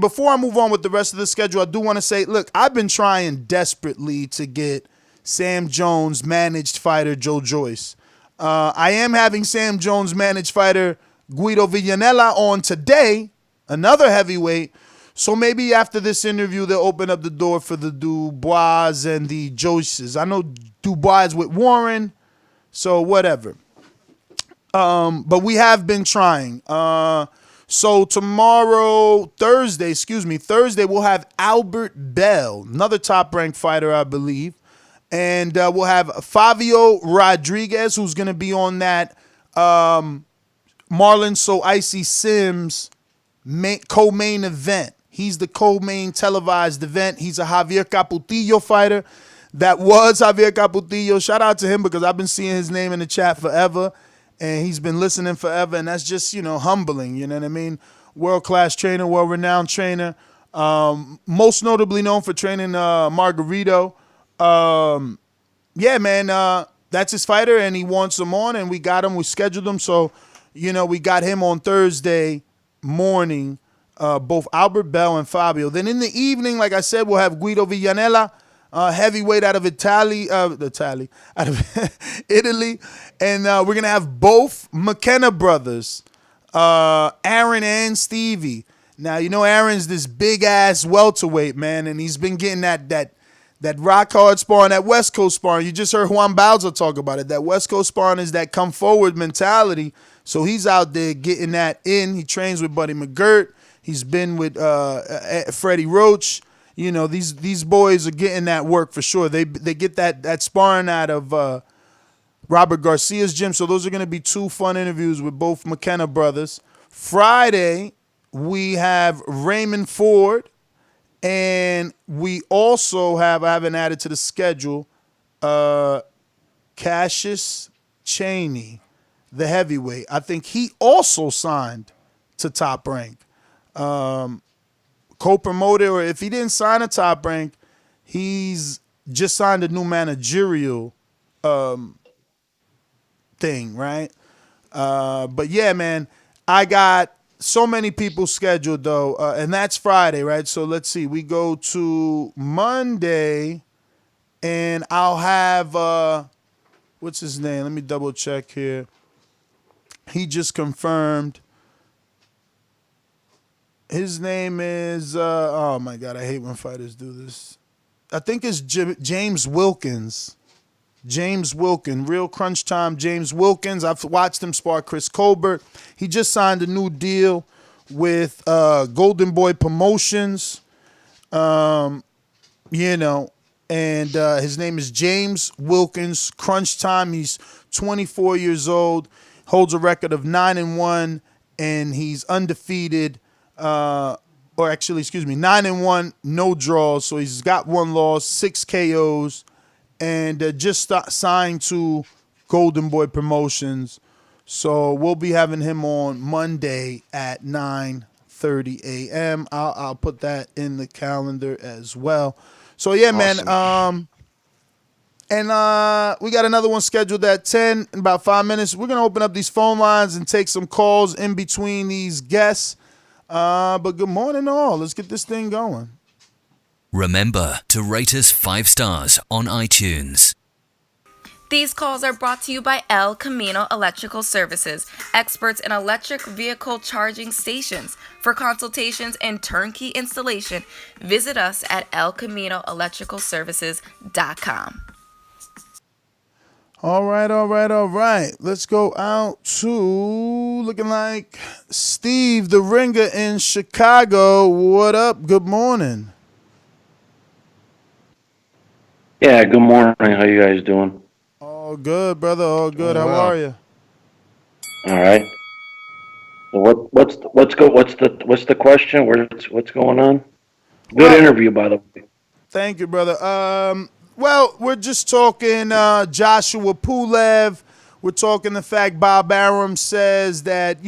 before I move on with the rest of the schedule, I do want to say, look, I've been trying desperately to get Sam Jones managed fighter Joe Joyce. I am having Sam Jones managed fighter Guido Villanella on today, another heavyweight. So maybe after this interview, they'll open up the door for the Dubois and the Joyces. I know Dubois is with Warren, so whatever. But we have been trying. So tomorrow, Thursday, we'll have Albert Bell, another top-ranked fighter, I believe. And we'll have Fabio Rodriguez, who's going to be on that Marlon So Icy Sims co-main event. He's the co-main televised event. He's a Javier Caputillo fighter. That was Javier Caputillo. Shout out to him because I've been seeing his name in the chat forever. And he's been listening forever. And that's just, humbling. You know what I mean? World-class trainer, well-renowned trainer. Most notably known for training Margarito. Yeah, man, that's his fighter, and he wants him on, and we got him. We scheduled him. So, we got him on Thursday morning, both Albert Bell and Fabio. Then in the evening, like I said, we'll have Guido Villanella, heavyweight out of Italy, out of Italy. And we're going to have both McKenna brothers, Aaron and Stevie. Now, Aaron's this big-ass welterweight, man, and he's been getting that rock hard sparring, that West Coast sparring. You just heard Juan Bauza talk about it. That West Coast sparring is that come forward mentality. So he's out there getting that in. He trains with Buddy McGirt. He's been with Freddie Roach. These boys are getting that work for sure. They get that sparring out of Robert Garcia's gym. So those are going to be two fun interviews with both McKenna brothers. Friday, we have Raymond Ford. And we also have, I haven't added to the schedule, Cassius Chaney, the heavyweight. I think he also signed to Top Rank. Co-promoted, or if he didn't sign to Top Rank, he's just signed a new managerial thing, right? But yeah, man, I got so many people scheduled, though, and that's Friday, right? So let's see. We go to Monday, and I'll have, what's his name? Let me double check here. He just confirmed. His name is, oh, my God, I hate when fighters do this. I think it's James Wilkins. James Wilkins, Real Crunch Time James Wilkins. I've watched him spar Chris Colbert. He just signed a new deal with Golden Boy Promotions, and his name is James Wilkins. Crunch Time. He's 24 years old, holds a record of 9-1, and he's undefeated. 9-1, no draws. So he's got one loss, 6 KOs. And just signed to Golden Boy Promotions. So we'll be having him on Monday at 9:30 a.m. I'll put that in the calendar as well. So, yeah, awesome. Man. We got another one scheduled at 10 in about 5 minutes. We're going to open up these phone lines and take some calls in between these guests. But good morning all. Let's get this thing going. Remember to rate us 5 stars on iTunes. These calls are brought to you by El Camino Electrical Services, experts in electric vehicle charging stations. For consultations and turnkey installation, visit us at elcaminoelectricalservices.com. All right. Let's go out to looking like Steve the Ringer in Chicago. What up? Good morning. Yeah, good morning. How you guys doing? All good, brother. All good. How are you? All right. So what's the question? What's going on? Good interview, by the way. Thank you, brother. Well, we're just talking Joshua Pulev. We're talking the fact Bob Arum says that,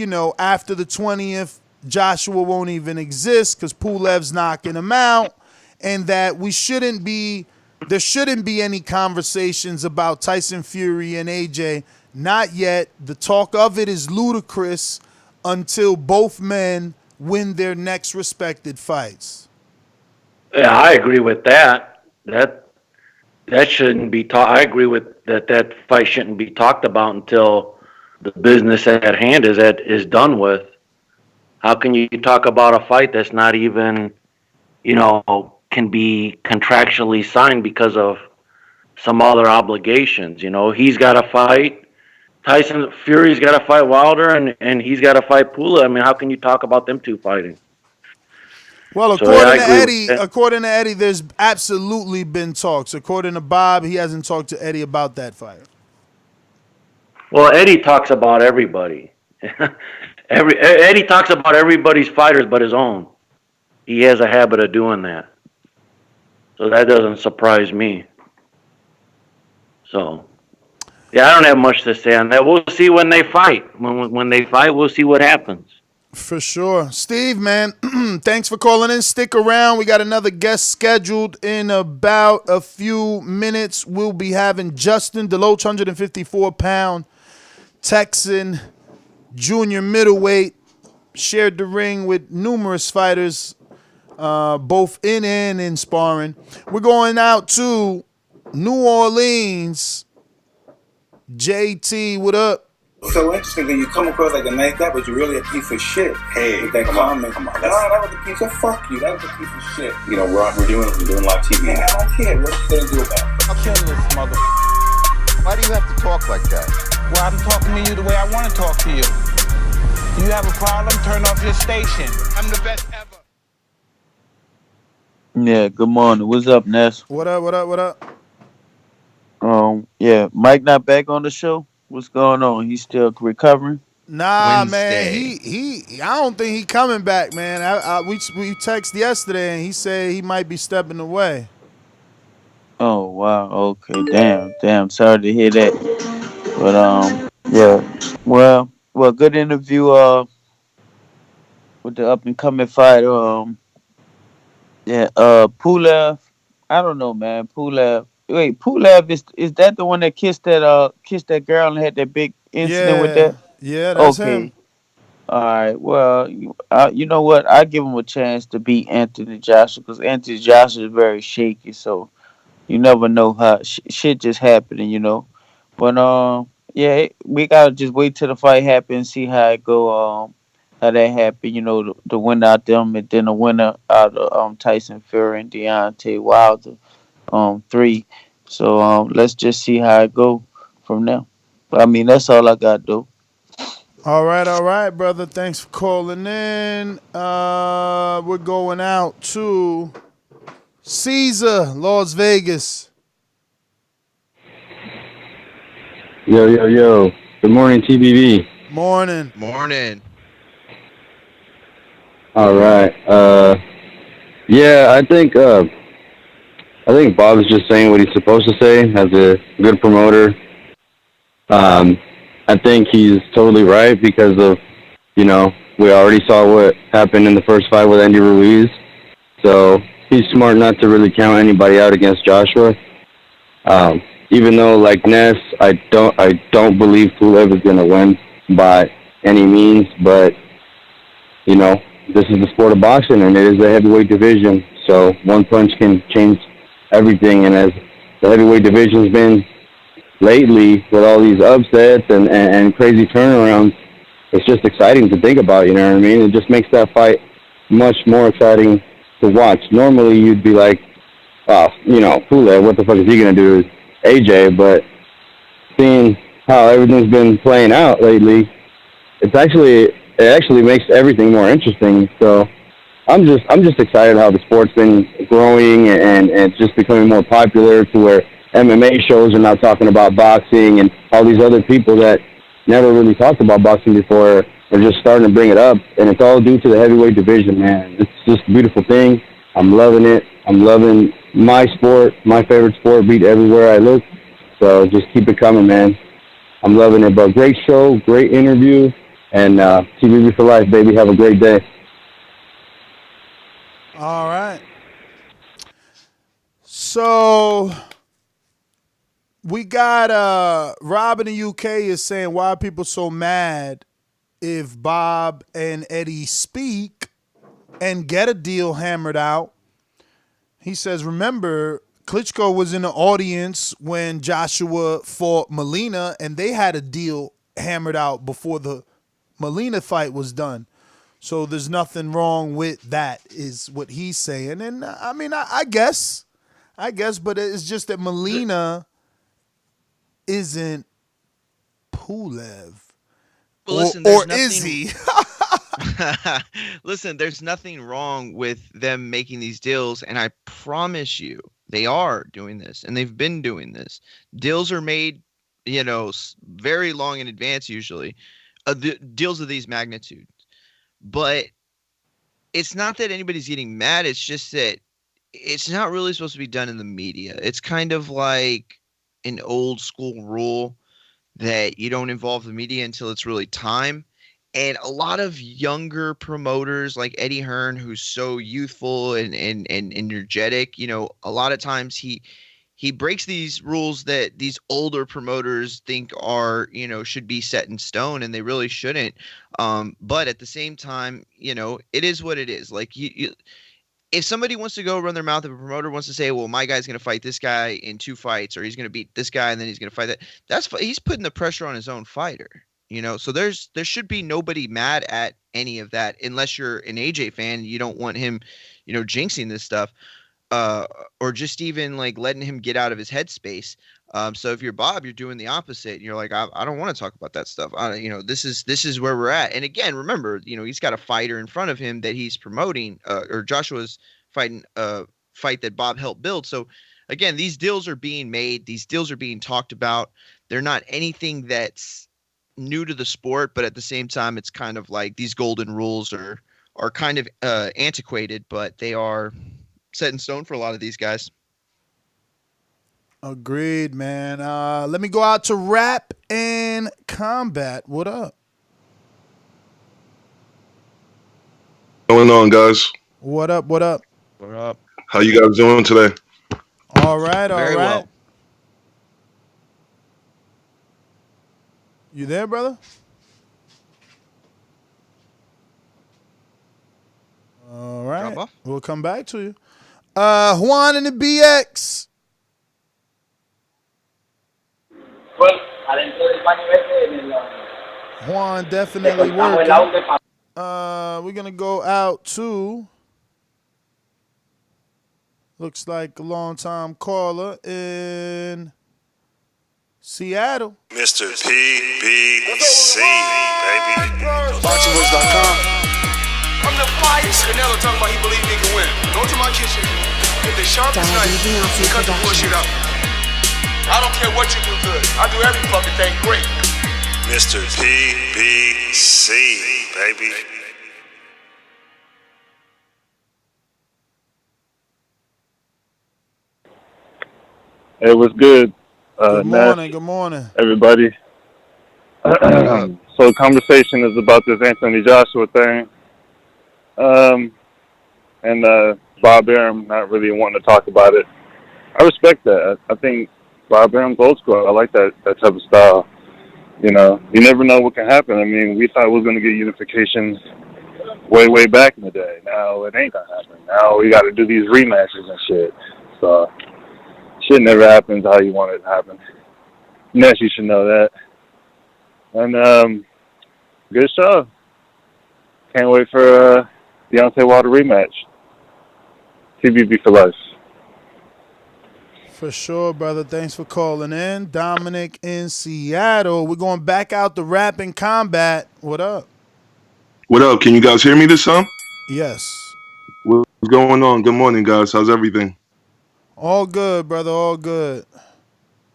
after the 20th, Joshua won't even exist because Pulev's knocking him out, and that there shouldn't be any conversations about Tyson Fury and AJ. Not yet. The talk of it is ludicrous until both men win their next respected fights. Yeah, I agree with that. that shouldn't be talked. I agree with that. That fight shouldn't be talked about until the business at hand is done with. How can you talk about a fight that's not even, can be contractually signed because of some other obligations? He's got to fight. Tyson Fury's got to fight Wilder, and he's got to fight Pula. I mean, how can you talk about them two fighting? Well, So, yeah, I agree with according to Eddie, there's absolutely been talks. According to Bob, he hasn't talked to Eddie about that fight. Well, Eddie talks about everybody. Eddie talks about everybody's fighters but his own. He has a habit of doing that. So that doesn't surprise me. So, yeah, I don't have much to say on that. We'll see when they fight. When they fight, we'll see what happens. For sure. Steve, man, thanks for calling in. Stick around. We got another guest scheduled in about a few minutes. We'll be having Justin DeLoach, 154-pound Texan, junior middleweight, shared the ring with numerous fighters, both in and in sparring. We're going out to New Orleans. JT, what up? So interesting that you come across like a nice guy, but you're really a piece of shit. Hey, with that comment. Come on. No, that was a piece of fuck you. That was a piece of shit. We're doing live TV. Man, I don't care. What you gonna do about it? I'll kill this mother. Why do you have to talk like that? Well, I'm talking to you the way I want to talk to you. You have a problem? Turn off your station. I'm the best ever. Yeah, good morning. What's up, Ness? What up? Yeah, Mike not back on the show? What's going on? He's still recovering? Nah, Wednesday. man. He I don't think he coming back, man. We texted yesterday and he said he might be stepping away. Oh, wow. Okay. Damn. Sorry to hear that. But yeah. Well, good interview with the up and coming fighter. Pulev. I don't know, man. Pulev. Wait, Pulev is that the one that kissed that girl and had that big incident with that? Yeah, that's him. All right. Well, you know what? I give him a chance to beat Anthony Joshua because Anthony Joshua is very shaky. So you never know how shit just happening, But yeah, we gotta just wait till the fight happens, see how it go. How that happened, the winner out them, and then the winner out of Tyson Fury and Deontay Wilder, 3. So let's just see how it go from there. But I mean, that's all I got though. All right, brother. Thanks for calling in. We're going out to Caesar, Las Vegas. Yo. Good morning, TBV. Morning. All right. Yeah, I think Bob is just saying what he's supposed to say as a good promoter. I think he's totally right because of, we already saw what happened in the first fight with Andy Ruiz. So he's smart not to really count anybody out against Joshua. Even though, like Ness, I don't believe Pulev is going to win by any means, but, this is the sport of boxing, and it is a heavyweight division, so one punch can change everything, and as the heavyweight division's been lately with all these upsets and crazy turnarounds, it's just exciting to think about, you know what I mean? It just makes that fight much more exciting to watch. Normally, you'd be like, Pulev, what the fuck is he going to do? AJ, but seeing how everything's been playing out lately, it actually makes everything more interesting. So I'm just excited how the sport's been growing and just becoming more popular to where MMA shows are now talking about boxing, and all these other people that never really talked about boxing before are just starting to bring it up, and it's all due to the heavyweight division, man. It's just a beautiful thing. I'm loving it. I'm loving my sport, my favorite sport, beat everywhere I look. So just keep it coming, man. I'm loving it. But great show, great interview, and TVB for life, baby. Have a great day. All right. So we got Rob in the UK is saying, why are people so mad if Bob and Eddie speak and get a deal hammered out? He says, remember, Klitschko was in the audience when Joshua fought Molina, and they had a deal hammered out before the Molina fight was done. So there's nothing wrong with that, is what he's saying. And I mean, I guess, but it's just that Molina isn't Pulev. Well, listen, or is he? Listen, there's nothing wrong with them making these deals, and I promise you, they are doing this, and they've been doing this. Deals are made, very long in advance usually. The deals of these magnitudes, but it's not that anybody's getting mad. It's just that it's not really supposed to be done in the media. It's kind of like an old school rule that you don't involve the media until it's really time. And a lot of younger promoters like Eddie Hearn, who's so youthful and energetic, a lot of times he breaks these rules that these older promoters think are, should be set in stone, and they really shouldn't. But at the same time, it is what it is. Like if somebody wants to go run their mouth, if a promoter wants to say, well, my guy's going to fight this guy in 2 fights, or he's going to beat this guy and then he's going to fight that, he's putting the pressure on his own fighter. So there should be nobody mad at any of that, unless you're an AJ fan and you don't want him, jinxing this stuff, or just even like letting him get out of his headspace. So if you're Bob, you're doing the opposite. You're like, I don't want to talk about that stuff. This is where we're at. And again, remember, he's got a fighter in front of him that he's promoting, or Joshua's fighting a fight that Bob helped build. So again, these deals are being made. These deals are being talked about. They're not anything that's new to the sport, but at the same time, it's kind of like these golden rules are kind of antiquated, but they are set in stone for a lot of these guys. Agreed, man. Let me go out to Rap and Combat. What up? What's going on, guys? What up? What up? What up? How you guys doing today? All right, all Very right. well. You there, brother? All right. Drop off? We'll come back to you. Juan and the BX. Juan definitely working. We're going to go out to, looks like a long-time caller in Seattle. Mr. PBC, baby. BoxingVoice.com. I'm the flyest. Canelo talking about he believe he can win. Go to my kitchen. Get the sharpest knife. And cut the bullshit out. I don't care what you do good. I do every fucking thing great. Mr. PBC, baby. It was good. Good morning, Nash, good morning. everybody. So the conversation is about this Anthony Joshua thing. And Bob Arum not really wanting to talk about it. I respect that. I think Bob Arum's old school. I like that type of style. You never know what can happen. I mean, we thought we were going to get unification way back in the day. Now it ain't going to happen. Now we got to do these rematches and shit. So shit never happens how you want it to happen. Ness, you should know that. And good show. Can't wait for Deontay Wilder rematch. TBB for life. For sure, brother. Thanks for calling in. Dominic in Seattle. We're going back out to Rap and Combat. What up? What up? Can you guys hear me this time? Yes. What's going on? Good morning, guys. How's everything? All good, brother. All good.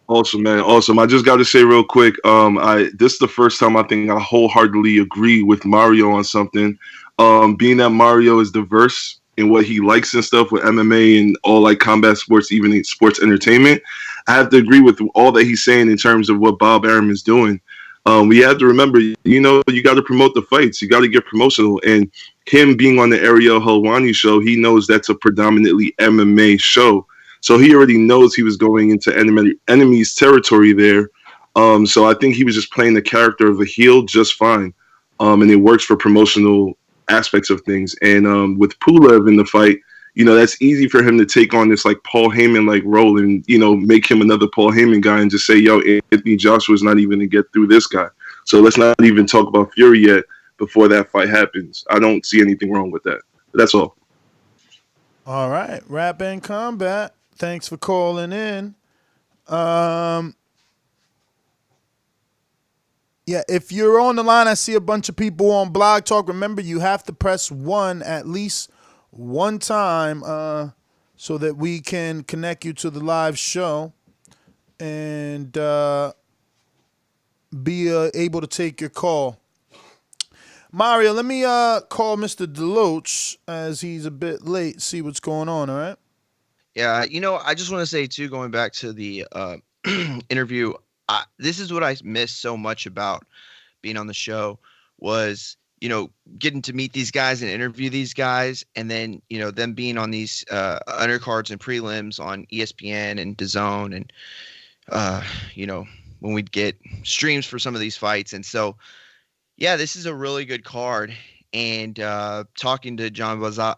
Awesome, man. Awesome. I just got to say real quick, this is the first time I think I wholeheartedly agree with Mario on something. Being that Mario is diverse in what he likes and stuff with MMA and all like combat sports, even in sports entertainment, I have to agree with all that he's saying in terms of what Bob Arum is doing. We have to remember, you got to promote the fights. You got to get promotional. And him being on the Ariel Helwani show, he knows that's a predominantly MMA show. So he already knows he was going into enemy's territory there. So I think he was just playing the character of a heel just fine. And it works for promotional aspects of things. And with Pulev in the fight, that's easy for him to take on this like Paul Heyman like role and make him another Paul Heyman guy and just say, yo, Anthony Joshua's not even gonna get through this guy. So let's not even talk about Fury yet before that fight happens. I don't see anything wrong with that. That's all. All right, Rap and Combat. Thanks for calling in. Yeah, if you're on the line, I see a bunch of people on Blog Talk. Remember, you have to press 1 at least one time so that we can connect you to the live show and be able to take your call. Mario, let me call Mr. DeLoach as he's a bit late, see what's going on, all right? Yeah, I just want to say, too, going back to the interview, this is what I missed so much about being on the show was, getting to meet these guys and interview these guys, and then, them being on these undercards and prelims on ESPN and Dazn and, when we'd get streams for some of these fights. And so, yeah, this is a really good card. And talking to Juan Bauza,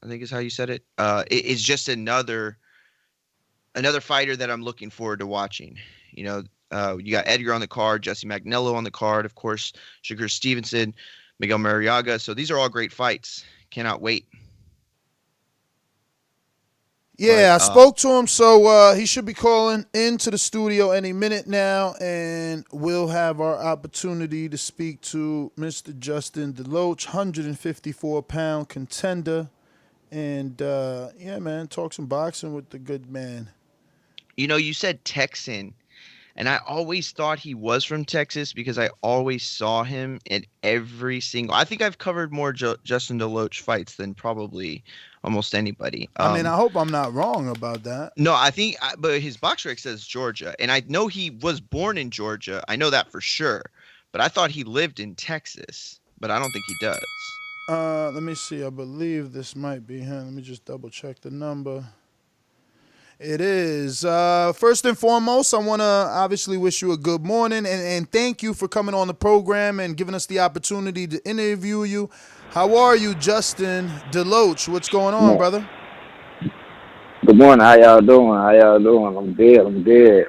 I think is how you said it, it's just another fighter that I'm looking forward to watching. You got Edgar on the card, Jesse Magnello on the card, of course, Shakur Stevenson, Miguel Mariaga. So these are all great fights. Cannot wait. Yeah, I spoke to him, so he should be calling into the studio any minute now, and we'll have our opportunity to speak to Mr. Justin DeLoach, 154-pound contender, and yeah, man, talk some boxing with the good man. You said Texan, and I always thought he was from Texas because I always saw him in every single. I think I've covered more Justin DeLoach fights than probably almost anybody. I mean, I hope I'm not wrong about that. No, I think, but his box rec says Georgia, and I know he was born in Georgia. I know that for sure, but I thought he lived in Texas, but I don't think he does. Let me see. I believe this might be him. Let me just double check the number. It is. First and foremost, I want to obviously wish you a good morning and thank you for coming on the program and giving us the opportunity to interview you. How are you, Justin DeLoach? What's going on, brother? Good morning. How y'all doing? I'm good.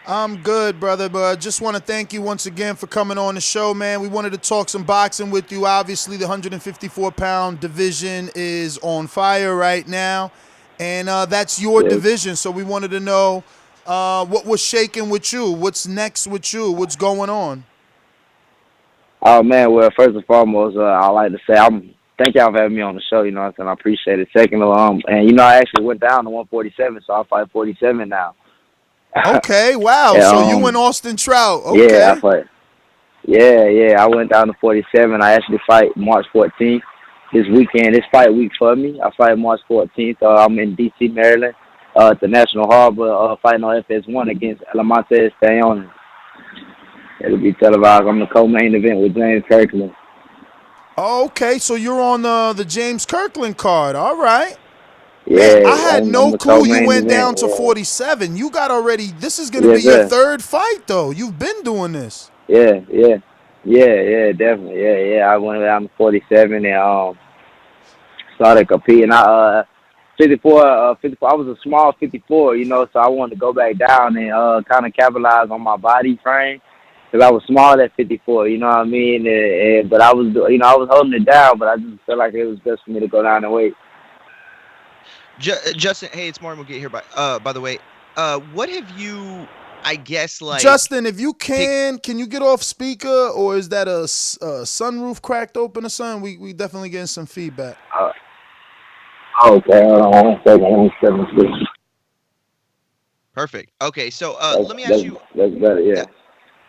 I'm good, brother, but I just want to thank you once again for coming on the show, man. We wanted to talk some boxing with you. Obviously, the 154-pound division is on fire right now. And that's your division, so we wanted to know what was shaking with you, what's next with you, what's going on. Oh man, well first and foremost, I'd like to say thank y'all for having me on the show. I appreciate it. Second, and I actually went down to 147, so I fight 47 now. Okay, wow. Yeah, so you and Austin Trout. Okay. Yeah, I fight. Yeah. I went down to 47. I actually fight March 14th. This weekend, this fight week for me. I fight March 14th. I'm in D.C., Maryland, at the National Harbor, fighting on FS1 against Lamonte Estayon. It'll be televised. I'm the co-main event with James Kirkland. Okay, so you're on the James Kirkland card. All right. Yeah, man, I had no clue you went down to 47. You got already. This is going to be your third fight, though. You've been doing this. Yeah, definitely. Yeah. I went down to 47 and started competing. 54. I was a small 54, so I wanted to go back down and kind of capitalize on my body frame because I was small at 54. You know what I mean? But I was, I was holding it down, but I just felt like it was best for me to go down and wait. Justin, hey, it's Martin Mulgate here. By the way, what have you? I guess Justin, if you can you get off speaker or is that a sunroof cracked open or something? We definitely getting some feedback. Okay, hold on 1 second. Perfect. Okay, so let me ask you. That's better, yeah.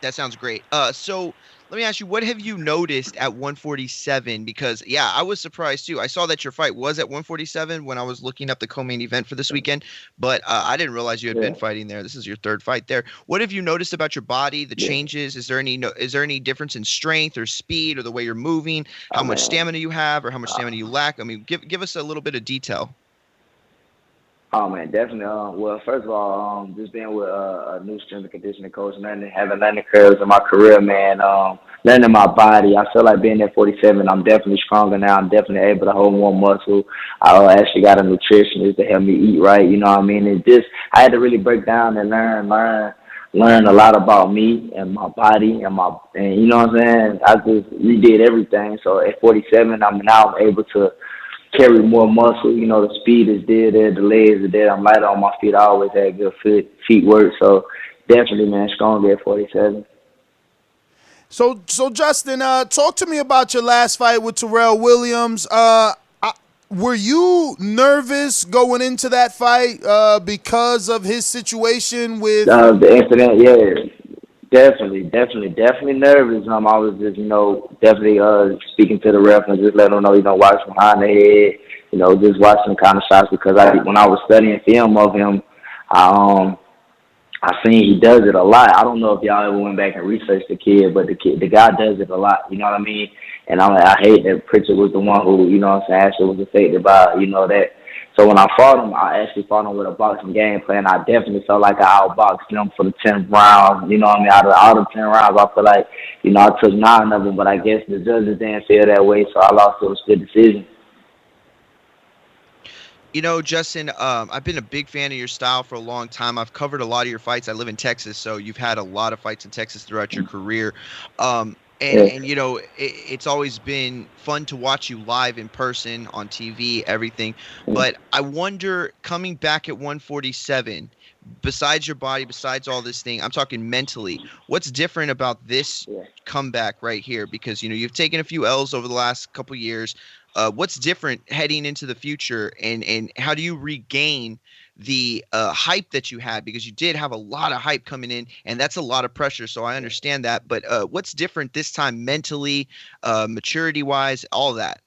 That sounds great. So let me ask you, what have you noticed at 147? Because, yeah, I was surprised, too. I saw that your fight was at 147 when I was looking up the co-main event for this weekend, but I didn't realize you had been fighting there. This is your third fight there. What have you noticed about your body, the changes? Is there any difference in strength or speed or the way you're moving, how much stamina you have or how much stamina you lack? I mean, give us a little bit of detail. Oh man, definitely. Well, first of all, just being with a new strength and conditioning coach, having learning curves in my career, man. Learning my body. I feel like being at 47, I'm definitely stronger now. I'm definitely able to hold more muscle. I actually got a nutritionist to help me eat right. You know what I mean? And just I had to really break down and learn a lot about me and my body and you know what I'm saying. I just redid everything. So at 47, I'm now able to carry more muscle. You know, the speed is there, the legs are there. I'm lighter on my feet. I always had good feet work. So definitely, man, strong at 47. So Justin, talk to me about your last fight with Terrell Williams. Were you nervous going into that fight because of his situation with The incident, yeah. Definitely nervous. I was just, definitely speaking to the ref and just letting him know, watch behind the head, just watching kind of shots because when I was studying film of him, I seen he does it a lot. I don't know if y'all ever went back and researched the kid, but the guy does it a lot. You know what I mean? And I hate that Pritchard was the one who, actually was affected by, that. So when I fought him, I actually fought him with a boxing game plan. I definitely felt like I outboxed him for the 10th round. You know what I mean? Out of all the 10 rounds, I feel like, I took 9 of them, but I guess the judges didn't feel that way, so I lost. It was a good decision. Justin, I've been a big fan of your style for a long time. I've covered a lot of your fights. I live in Texas, so you've had a lot of fights in Texas throughout your career. It's always been fun to watch you live in person, on TV, everything. But I wonder, coming back at 147, besides your body, besides all this thing, I'm talking mentally, what's different about this comeback right here? Because, you've taken a few L's over the last couple years. What's different heading into the future, and how do you regain the hype that you had? Because you did have a lot of hype coming in, and that's a lot of pressure, so I understand that. But what's different this time mentally, maturity-wise, all that?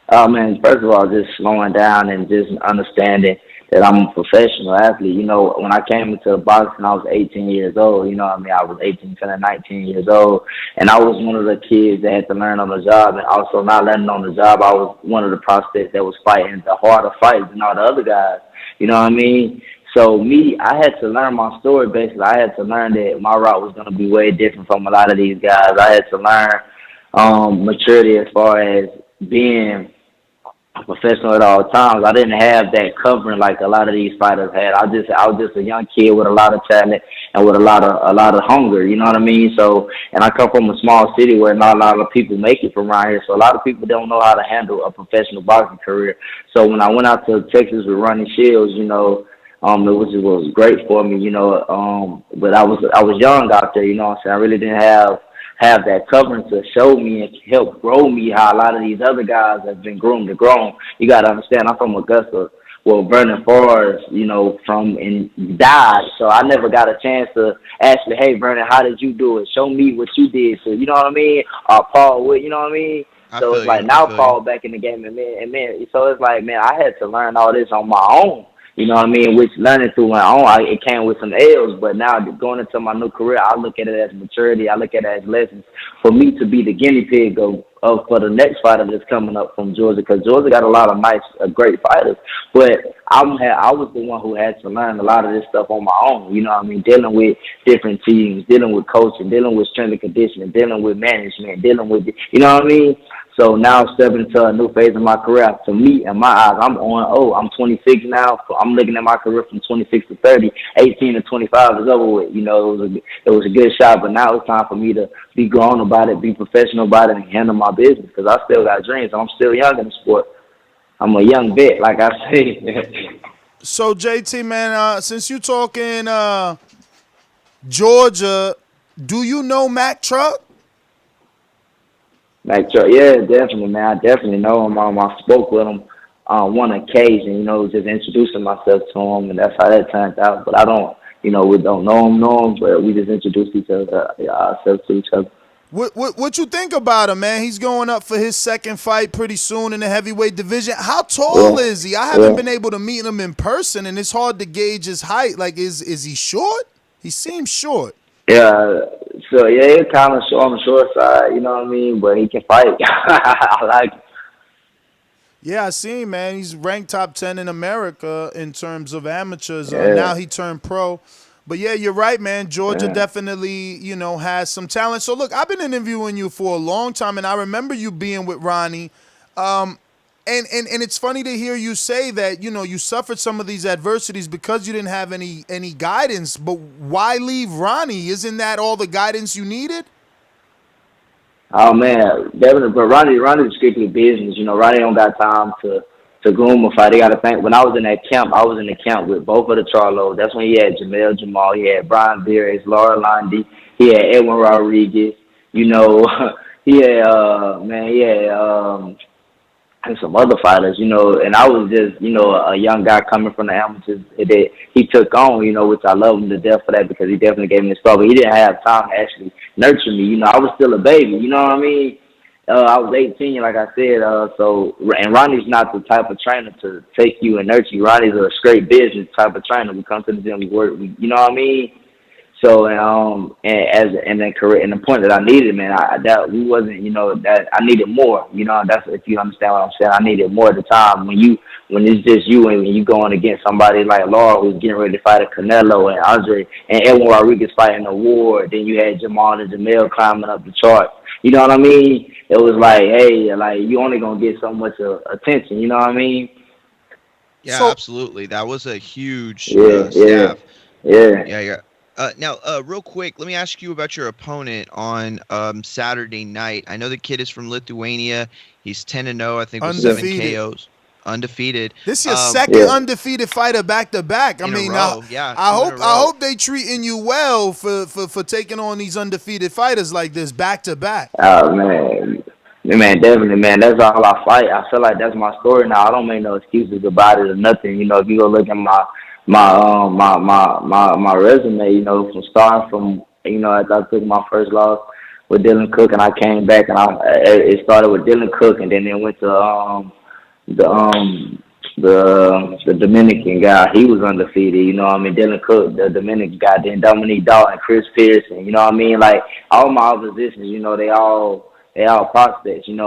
Oh, man, first of all, just slowing down and just understanding that I'm a professional athlete. When I came into boxing, I was 18 years old. You know what I mean? I was 18, turning 19 years old. And I was one of the kids that had to learn on the job. And also not learning on the job, I was one of the prospects that was fighting the harder fights than all the other guys. You know what I mean? So I had to learn my story, basically. I had to learn that my route was going to be way different from a lot of these guys. I had to learn maturity as far as being a professional at all times. I didn't have that covering like a lot of these fighters had. I was just a young kid with a lot of talent and with a lot of hunger. You know what I mean? So, and I come from a small city where not a lot of people make it from around here. So a lot of people don't know how to handle a professional boxing career. So when I went out to Texas with Ronnie Shields, it was great for me. But I was young out there. You know what I'm saying? I really didn't have that covering to show me and help grow me how a lot of these other guys have been groomed to grow. You got to understand, I'm from Augusta. Well, Vernon Forrest, from and died. So I never got a chance to ask me, hey, Vernon, how did you do it? Show me what you did. So, you know what I mean? Paul Wood, you know what I mean? So it's like now Paul back in the game. And man, so it's like, man, I had to learn all this on my own. You know what I mean? Which learning through my own, it came with some L's, but now going into my new career, I look at it as maturity. I look at it as lessons for me to be the guinea pig for the next fighter that's coming up from Georgia, because Georgia got a lot of nice, great fighters. But I was the one who had to learn a lot of this stuff on my own. You know what I mean? Dealing with different teams, dealing with coaching, dealing with strength and conditioning, dealing with management, dealing with, you know what I mean? So now stepping into a new phase of my career, to me, in my eyes, I'm 26 now. So I'm looking at my career from 26 to 30. 18 to 25 is over with. It was a good shot, but now it's time for me to be grown about it, be professional about it, and handle my business, because I still got dreams. I'm still young in the sport. I'm a young vet, like I say. So, JT, man, since you talking Georgia, do you know Mac Truck? Mac Truck, yeah, definitely, man. I definitely know him. I spoke with him on one occasion, just introducing myself to him, and that's how that turned out. But I don't, we don't know him, but we just introduced ourselves to each other. What you think about him, man? He's going up for his second fight pretty soon in the heavyweight division. How tall is he? I haven't been able to meet him in person, and it's hard to gauge his height. Like, is he short? He seems short. Yeah, so he's kind of short on the short side, you know what I mean? But he can fight. I like him. Yeah, I seen, man. He's ranked top 10 in America in terms of amateurs. Yeah. Now he turned pro. But yeah, you're right, man. Georgia Yeah. definitely, has some talent. So look, I've been interviewing you for a long time, and I remember you being with Ronnie. And it's funny to hear you say that, you suffered some of these adversities because you didn't have any guidance. But why leave Ronnie? Isn't that all the guidance you needed? Oh man, definitely. But Ronnie's strictly business. Ronnie don't got time to groom a fight. They got to think. When I was in that camp, I was in the camp with both of the Charlos. That's when he had Jamel Jamal, he had Brian Beers, Laura Lundy, he had Edwin Rodriguez. He had and some other fighters, and I was just, a young guy coming from the amateurs that he took on, which I love him to death for that because he definitely gave me the start, but he didn't have time to actually nurture me. I was still a baby, you know what I mean? I was 18, like I said, and Ronnie's not the type of trainer to take you and nurture you. Ronnie's a straight business type of trainer. We come to the gym, we work, you know what I mean? So and the point that I needed, man, that we wasn't, that I needed more, that's if you understand what I'm saying. I needed more at the time when it's just you and when you going against somebody like Laura who's getting ready to fight a Canelo and Andre and Edwin Rodriguez fighting a war, then you had Jamal and Jamel climbing up the charts. You know what I mean? It was like, hey, like you only gonna get so much attention. You know what I mean? Yeah, absolutely. That was a huge Yeah. Yeah. Now, real quick, let me ask you about your opponent on Saturday night. I know the kid is from Lithuania. He's 10-0, I think, with 7 KOs. Undefeated. This is your second undefeated fighter back to back. I mean, I hope they treating you well for taking on these undefeated fighters like this back to back. Oh man, definitely, man. That's all I fight. I feel like that's my story now. I don't make no excuses about it or nothing. If you go look at my resume, from starting from, after I took my first loss with Dylan Cook and I came back and it started with Dylan Cook and then it went to the Dominican guy. He was undefeated, Dylan Cook, the Dominican guy, then Dominique Dalton, Chris Pearson, you know what I mean? Like all my oppositions, they all prospects, and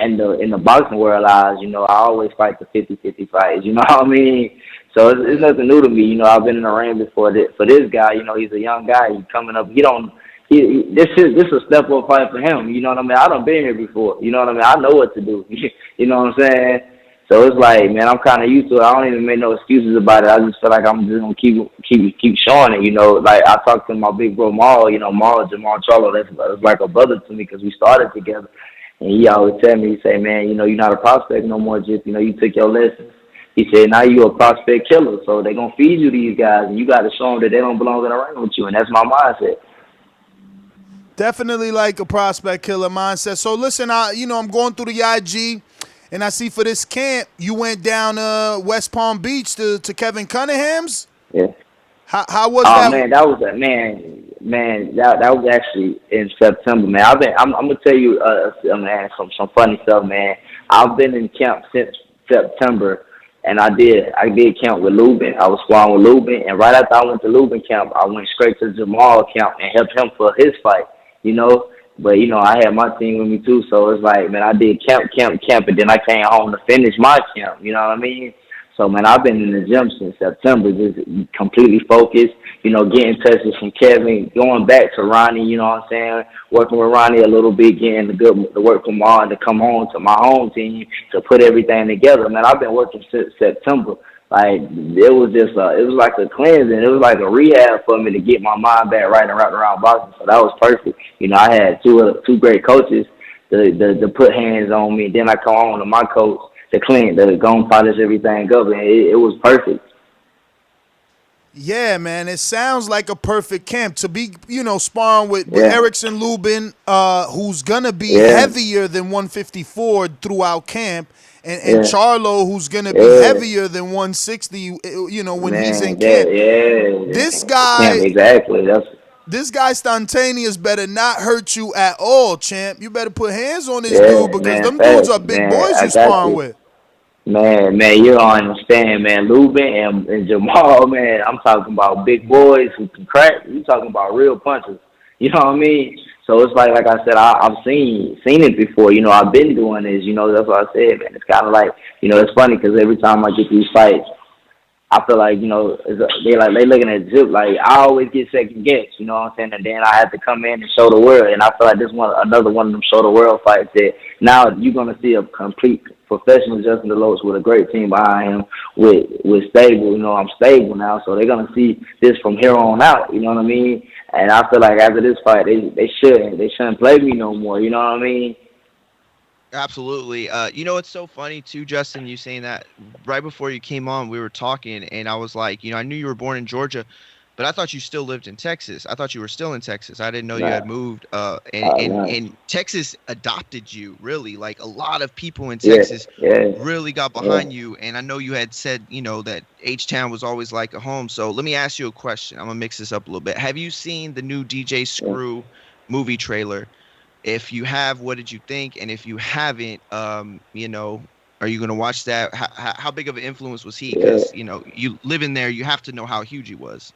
in the boxing world eyes, I always fight the 50-50 fights, you know what I mean? So it's nothing new to me, I've been in the ring before. For this guy, he's a young guy, he's coming up. This is a step up fight for him, you know what I mean? I done been here before, you know what I mean? I know what to do, you know what I'm saying? So it's like, man, I'm kind of used to it. I don't even make no excuses about it. I just feel like I'm just gonna keep showing it, Like I talked to my big bro Maul, Jamal Charlo. That's like a brother to me because we started together. And he always tell me, he say, man, you're not a prospect no more. Just you took your lessons. He said, now you a prospect killer. So they gonna feed you these guys, and you got to show them that they don't belong in the ring with you. And that's my mindset. Definitely like a prospect killer mindset. So listen, I'm going through the IG. And I see for this camp, you went down West Palm Beach to Kevin Cunningham's. Yeah. How was that? Oh man, that was actually in September, man. I'm gonna tell you, man, some funny stuff, man. I've been in camp since September, and I did camp with Lubin. I was sparring with Lubin, and right after I went to Lubin camp, I went straight to Jamal camp and helped him for his fight. But, I had my team with me too, so it's like, man, I did camp, and then I came home to finish my camp, you know what I mean? So, man, I've been in the gym since September, just completely focused, getting touches from Kevin, going back to Ronnie, you know what I'm saying, working with Ronnie a little bit, getting the work from on to come home to my home team to put everything together. Man, I've been working since September. Like, it was like a cleansing. It was like a rehab for me to get my mind back right and wrapped around boxing. So that was perfect. I had two great coaches to put hands on me. Then I come on to my coach to go and polish everything up. And it was perfect. Yeah, man, it sounds like a perfect camp to be, sparring with Erickson Lubin, who's gonna be heavier than 154 throughout camp. And Charlo, who's going to be heavier than 160, when he's in camp. This guy, this guy Stantaneous better not hurt you at all, champ. You better put hands on this dude because them dudes are big boys you sparring with. Man, you don't understand, man. Lubin and Jamal, man, I'm talking about big boys who can crack. You talking about real punches. You know what I mean? So it's like I said, I've seen it before. You know, I've been doing this. You know, that's what I said, man. It's kind of like, you know, it's funny because every time I get these fights, I feel like, you know, they looking at Zip like I always get second guess, you know what I'm saying? And then I have to come in and show the world, and I feel like this another one of them show the world fights that now you're gonna see a complete professional Justin DeLoach with a great team behind him, with stable. You know, I'm stable now, so they're gonna see this from here on out. You know what I mean? And I feel like after this fight, they shouldn't play me no more. You know what I mean? Absolutely. You know, it's so funny too, Justin, you saying that. Right before you came on, we were talking, and I was like, you know, I knew you were born in Georgia, but I thought you still lived in Texas. I thought you were still in Texas. I didn't know you had moved. And Texas adopted you, really. Like, a lot of people in Texas really got behind you. And I know you had said, you know, that H-Town was always like a home. So let me ask you a question. I'm going to mix this up a little bit. Have you seen the new DJ Screw movie trailer? If you have, what did you think? And if you haven't, you know, are you going to watch that? How big of an influence was he? Because, you know, you live in there, you have to know how huge he was.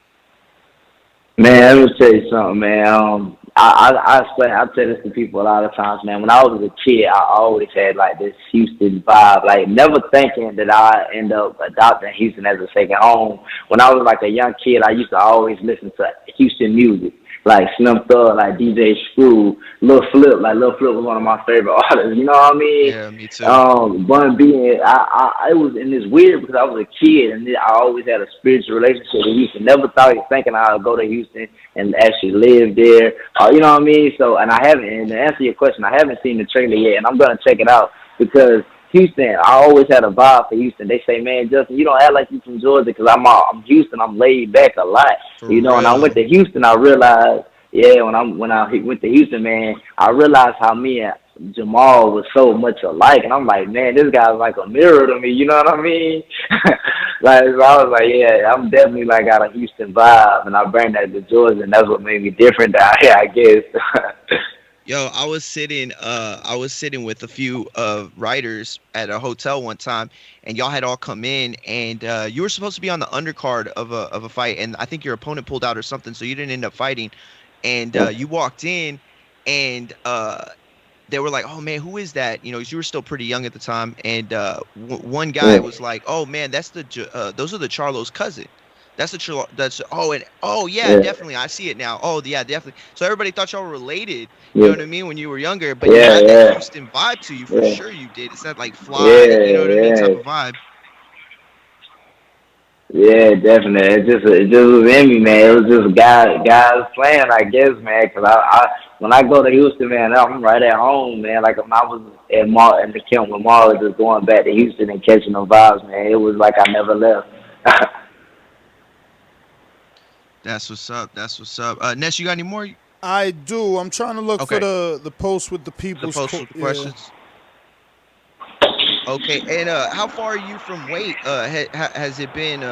Man, let me tell you something, man. I tell this to people a lot of times, man. When I was a kid, I always had like this Houston vibe, like never thinking that I end up adopting Houston as a second home. When I was like a young kid, I used to always listen to Houston music, like Slim Thug, like DJ Screw, Lil Flip. Like Lil Flip was one of my favorite artists. You know what I mean? Yeah, me too. Bun B, I was in this weird because I was a kid and I always had a spiritual relationship with Houston. Never thinking I'd go to Houston and actually live there. You know what I mean? So, and I haven't. And to answer your question, I haven't seen the trailer yet, and I'm gonna check it out because Houston, I always had a vibe for Houston. They say, man, Justin, you don't act like you from Georgia because I'm Houston. I'm laid back a lot, you know. And I went to Houston, I realized, when I went to Houston, man, I realized how me and Jamal was so much alike, and I'm like, man, this guy's like a mirror to me. You know what I mean? Like, so I was like, yeah, I'm definitely like got a Houston vibe, and I bring that to Georgia, and that's what made me different down here, I guess. Yo, I was sitting with a few writers at a hotel one time, and y'all had all come in, and you were supposed to be on the undercard of a fight, and I think your opponent pulled out or something, so you didn't end up fighting. And you walked in, and they were like, "Oh man, who is that?" You know, 'cause you were still pretty young at the time, and one guy was like, "Oh man, that's those are the Charlo's cousin." Definitely. I see it now. Oh yeah, definitely. So everybody thought y'all were related. You know what I mean? When you were younger, but you had that Houston vibe to you for sure. You did. It's not like fly, you know what I mean, type of vibe. Yeah, definitely. It just was in me, man. It was just guys playing, I guess, man. Cause when I go to Houston, man, I'm right at home, man. Like when I was in the camp with Marlon, just going back to Houston and catching the vibes, man. It was like I never left. That's what's up. Ness, you got any more? I do. I'm trying to look for the post with the people's questions. Okay, and how far are you from weight? Has it been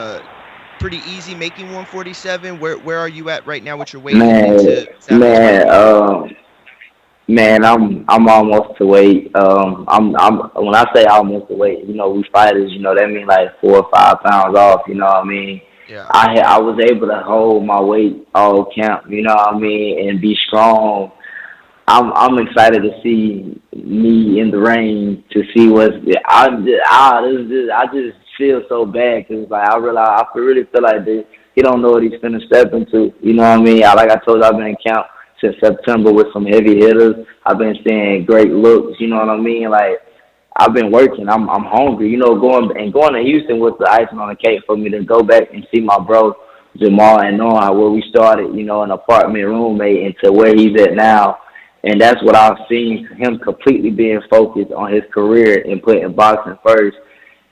pretty easy making 147? Where are you at right now with your weight? Man, I'm almost to weight. I'm when I say almost to weight, you know, we fighters, you know, that mean like 4 or 5 pounds off. You know what I mean? Yeah. I was able to hold my weight all camp, you know what I mean, and be strong. I'm excited to see me in the ring, to see I just feel so bad because like I really feel like he don't know what he's finna step into. You know what I mean? Like I told you, I've been in camp since September with some heavy hitters. I've been seeing great looks. You know what I mean? Like I've been working. I'm hungry. You know, going to Houston was the icing on the cake for me to go back and see my bro Jamal and knowing where we started. You know, an apartment roommate into where he's at now. And that's what I've seen, him completely being focused on his career and putting boxing first.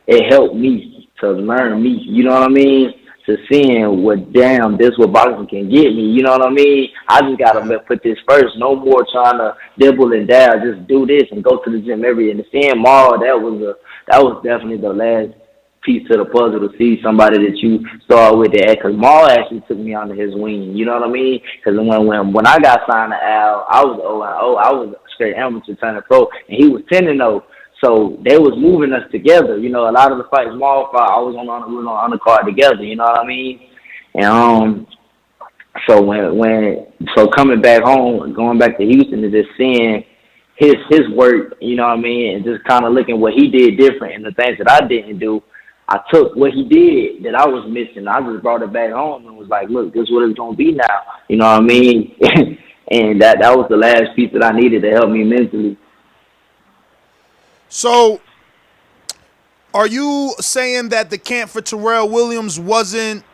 It helped me to learn me, you know what I mean? To seeing this what boxing can get me, you know what I mean? I just got to put this first. No more trying to dibble and dab. Just do this and go to the gym every day. And seeing Maul, that was definitely the last piece to the puzzle, to see somebody that you start with that. Because Maul actually took me under his wing, you know what I mean? Because when I got signed to Al, I was 0-0. I was straight amateur turning pro, and he was 10-0. So they was moving us together. You know, a lot of the fights Maul fought, we was on undercard together, you know what I mean? And So so coming back home, going back to Houston, and just seeing his work, you know what I mean, and just kind of looking what he did different and the things that I didn't do. I took what he did that I was missing. I just brought it back home and was like, look, this is what it's gonna be now. You know what I mean? And that was the last piece that I needed to help me mentally. So, are you saying that the camp for Terrell Williams wasn't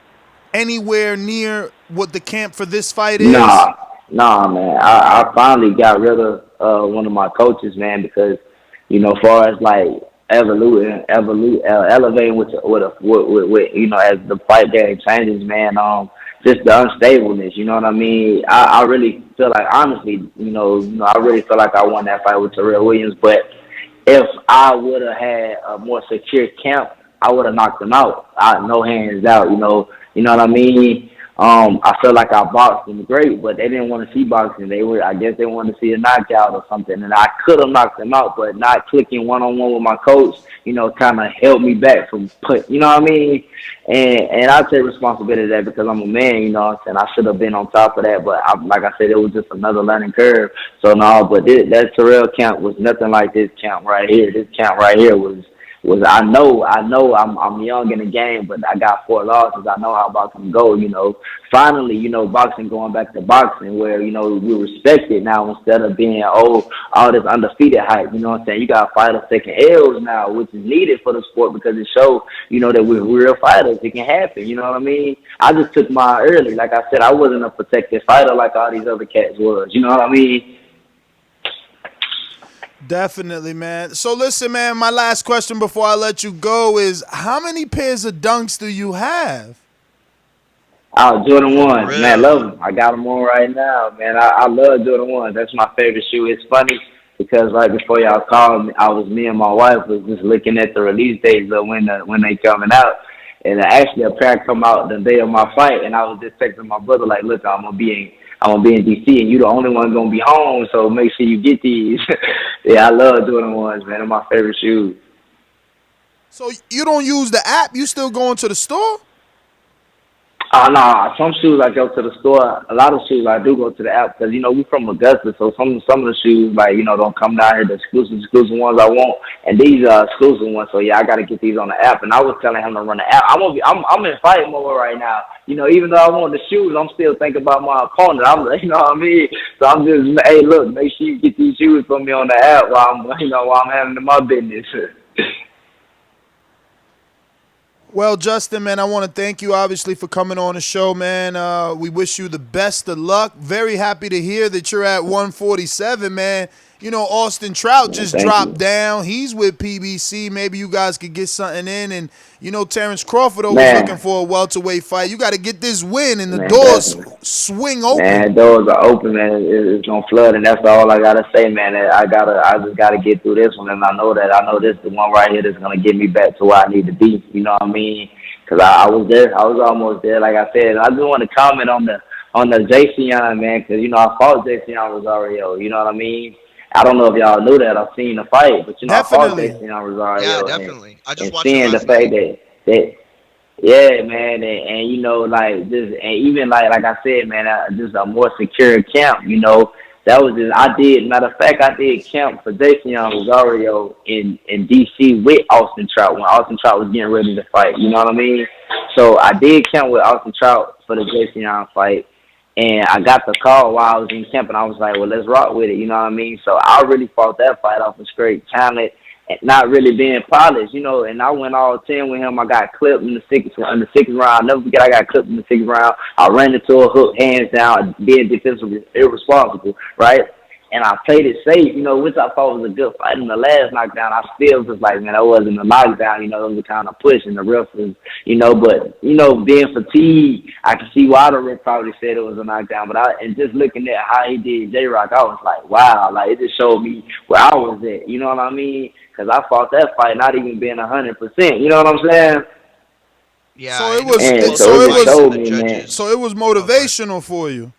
anywhere near what the camp for this fight is? Nah, man. I finally got rid of one of my coaches, man, because as far as like elevating with you know, as the fight game changes, man. Just the unstableness, you know what I mean? I really feel like, honestly, I really feel like I won that fight with Terrell Williams, but if I would have had a more secure camp, I would have knocked him out. No hands out, you know what I mean? I feel like I boxed him great, but they didn't want to see boxing. I guess they wanted to see a knockout or something, and I could have knocked him out, but not clicking one-on-one with my coach, kind of held me back from you know what I mean? And I take responsibility for that because I'm a man, you know what I'm saying? I should have been on top of that, but like I said, it was just another learning curve. So no, but that Terrell camp was nothing like this camp right here. This camp right here was I know I'm young in the game, but I got 4 losses. I know how boxing go, Finally, boxing going back to boxing where, we respect it now instead of being, all this undefeated hype, you know what I'm saying? You got fighters taking L's now, which is needed for the sport because it shows, that we're real fighters. It can happen, you know what I mean? I just took mine early. Like I said, I wasn't a protected fighter like all these other cats was, you know what I mean? Definitely, man. So listen, man, my last question before I let you go is, how many pairs of dunks do you have? Jordan 1s, man, I love them. I got them on right now, man. I love Jordan 1s. That's my favorite shoe. It's funny because right before y'all called me, me and my wife was just looking at the release dates of when they coming out. And actually a pair come out the day of my fight, and I was just texting my brother like, look, I'm gonna be in DC, and you the only one gonna be home, so make sure you get these. Yeah, I love Jordan 1s, man. They're my favorite shoes. So you don't use the app? You still going to the store? Nah, some shoes I go to the store. A lot of shoes I do go to the app because, we from Augusta, so some of the shoes, like, don't come down here, the exclusive ones I want, and these are exclusive ones, so yeah, I got to get these on the app, and I was telling him to run the app. I'm in fight mode right now. Even though I want the shoes, I'm still thinking about my opponent. You know what I mean? So I'm just, hey, look, make sure you get these shoes for me on the app while I'm handling my business. Well, Justin, man, I want to thank you, obviously, for coming on the show, man. We wish you the best of luck. Very happy to hear that you're at 147, man. Austin Trout just dropped down. He's with PBC. Maybe you guys could get something in. And, Terrence Crawford was looking for a welterweight fight. You got to get this win, and the doors swing open. Man, doors are open, man. It's going to flood, and that's all I got to say, man. I just got to get through this one, and I know this is the one right here that's going to get me back to where I need to be. You know what I mean? Because I was there. I was almost there, like I said. I just want to comment on the Jason, man, because, I fought Jason Rosario. You know what I mean? I don't know if y'all knew that. I've seen the fight, but I fought Jason Rosario. Yeah, definitely. I just watched seeing the fact that yeah, man, and like this, and even like I said, man, just a more secure camp. That was just matter of fact, I did camp for Jason Rosario in DC with Austin Trout when Austin Trout was getting ready to fight. You know what I mean? So I did camp with Austin Trout for the Jason fight. And I got the call while I was in camp, and I was like, well, let's rock with it, you know what I mean? So I really fought that fight off of straight talent and not really being polished, and I went all 10 with him. I got clipped in the sixth round. I'll never forget I got clipped in the 6th round. I ran into a hook, hands down, being defensively irresponsible, right? And I played it safe, which I thought was a good fight. In the last knockdown, I still was like, man, that wasn't a knockdown, it was a kind of push, and the ref was, but, being fatigued, I can see why the ref probably said it was a knockdown. But and just looking at how he did J-Rock, I was like, wow, like, it just showed me where I was at, you know what I mean? Because I fought that fight not even being 100%, you know what I'm saying? Yeah. So it was motivational for you.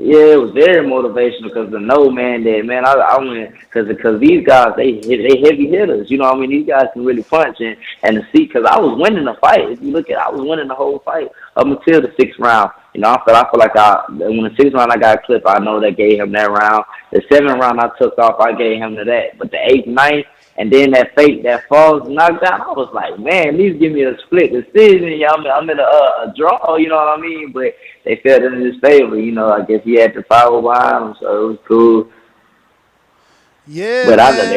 Yeah, it was very motivational because to know, man, that man, I went because these guys they heavy hitters. You know what I mean? These guys can really punch and to see because I was winning the fight. If you look at, I was winning the whole fight up until the sixth round. You know, I feel like when the sixth round I got clipped, I know that gave him that round. The seventh round I took off, I gave him to that. But the eighth, ninth, and then that falls knockdown, I was like, man, these give me a split decision. Yeah, I'm in a draw. You know what I mean? But they felt in his favor. You know, I guess he had the power behind him, so it was cool. Yeah,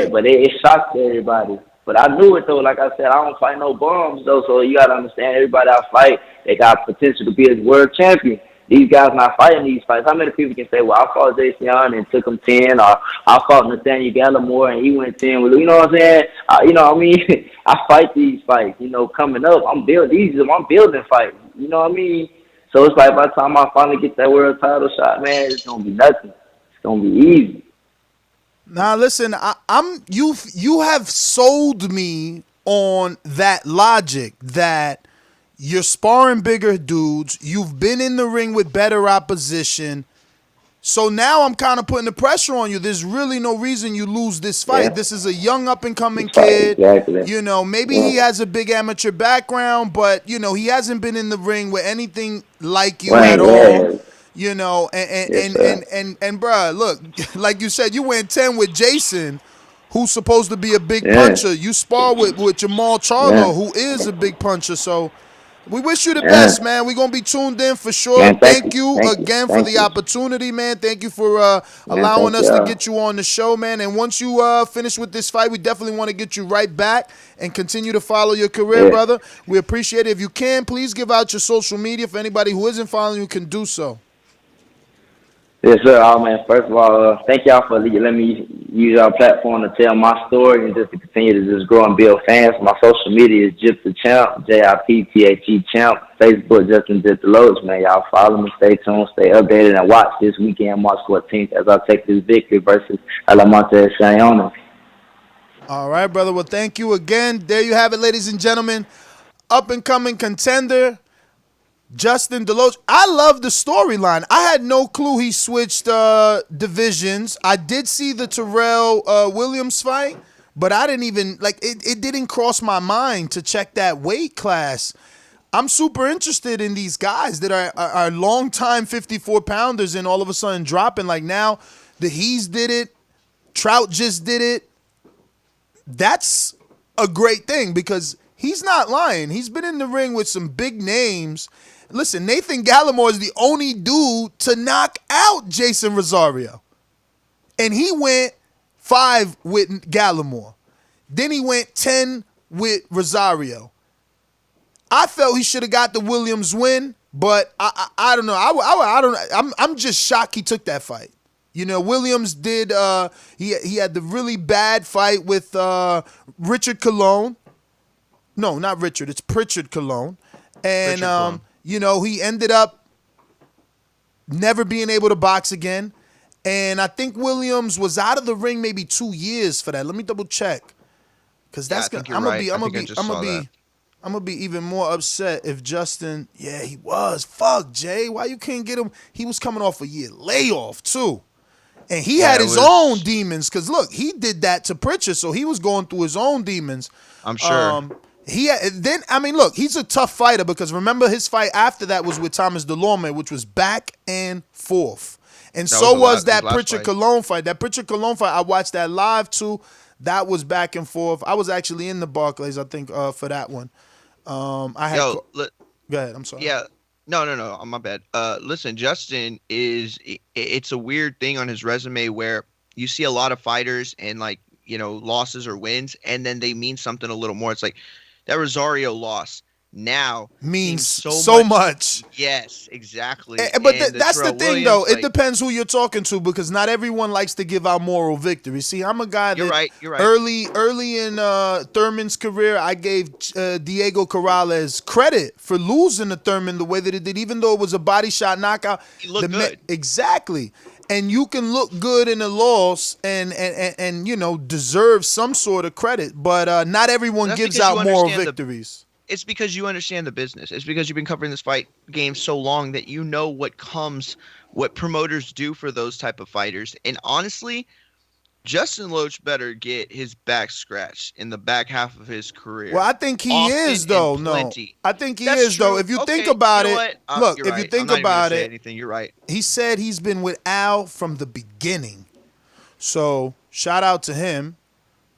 but it shocked everybody. But I knew it though. Like I said, I don't fight no bums though. So you gotta understand, everybody I fight, they got potential to be a world champion. These guys not fighting these fights. How many people can say, well, I fought Jason Young and took him 10, or I fought Nathaniel Gallimore and he went 10 with, you know what I'm saying? You know what I mean? I fight these fights, you know, coming up. I'm building fights, you know what I mean? So it's like by the time I finally get that world title shot, man, it's gonna be nothing. It's gonna be easy. Now listen, you have sold me on that logic that you're sparring bigger dudes, you've been in the ring with better opposition. So now I'm kind of putting the pressure on you. There's really no reason you lose this fight. Yeah. This is a young up-and-coming kid. Exactly. You know, maybe he has a big amateur background, but, you know, he hasn't been in the ring with anything like you at all. You know, and bruh, look, like you said, you went 10 with Jason, who's supposed to be a big puncher. You spar with Jamal Charlo, who is a big puncher. So we wish you the best, man. We're going to be tuned in for sure. Man, thank you again for the opportunity, man. Thank you for allowing us to get you on the show, man. And once you finish with this fight, we definitely want to get you right back and continue to follow your career, brother. We appreciate it. If you can, please give out your social media for anybody who isn't following you can do so. Yes, sir. Oh, man, first of all, thank y'all for letting me use our platform to tell my story and just to continue to just grow and build fans. My social media is Jip the Champ, JIPTHE Champ. Facebook, Justin DeLoach, man. Y'all follow me, stay tuned, stay updated, and watch this weekend, March 14th, as I take this victory versus Alamonte Shayona. All right, brother. Well, thank you again. There you have it, ladies and gentlemen. Up-and-coming contender, Justin DeLoach. I love the storyline. I had no clue he switched divisions. I did see the Terrell Williams fight, but I didn't even, it didn't cross my mind to check that weight class. I'm super interested in these guys that are long-time 54-pounders and all of a sudden dropping. Like now, the Hees did it. Trout just did it. That's a great thing because he's not lying. He's been in the ring with some big names. Listen, Nathan Gallimore is the only dude to knock out Jason Rosario. And he went 5 with Gallimore. Then he went 10 with Rosario. I felt he should have got the Williams win, but I don't know. I'm just shocked he took that fight. You know, Williams did. He had the really bad fight with Richard Colon. No, not Richard. It's Pritchard Colon. And you know, he ended up never being able to box again. And I think Williams was out of the ring maybe 2 years for that. Let me double check, because that's I'm gonna be even more upset if Justin. Yeah, he was. Fuck, Jay. Why you can't get him? He was coming off a year layoff too. And he had his own demons, because look, he did that to Pritchard, so he was going through his own demons. I'm sure. Look, he's a tough fighter, because remember his fight after that was with Thomas Delorme, which was back and forth. And so was that Pritchard Colon fight. That Pritchard Colon fight, I watched that live too. That was back and forth. I was actually in the Barclays, I think, for that one. Go ahead, I'm sorry. Yeah. No, my bad. Listen, Justin it's a weird thing on his resume where you see a lot of fighters and, like, you know, losses or wins, and then they mean something a little more. It's like that Rosario loss now means so much. Yes, exactly. But that's the thing, though. It depends who you're talking to, because not everyone likes to give out moral victories. See, I'm a guy that you're right. Early in Thurman's career, I gave Diego Corrales credit for losing to Thurman the way that it did, even though it was a body shot knockout. He looked good. Exactly. And you can look good in a loss and you know, deserve some sort of credit, but not everyone gives out moral victories. it's because you understand the business. It's because you've been covering this fight game so long that you know what promoters do for those type of fighters. And honestly, Justin DeLoach better get his back scratched in the back half of his career. Well, I think he is though. No, I think he That's is though. true. If you Okay, think about you know it, what? look. You're If you right. think I'm not even gonna about say it, anything. You're right. he said he's been with Al from the beginning. So shout out to him,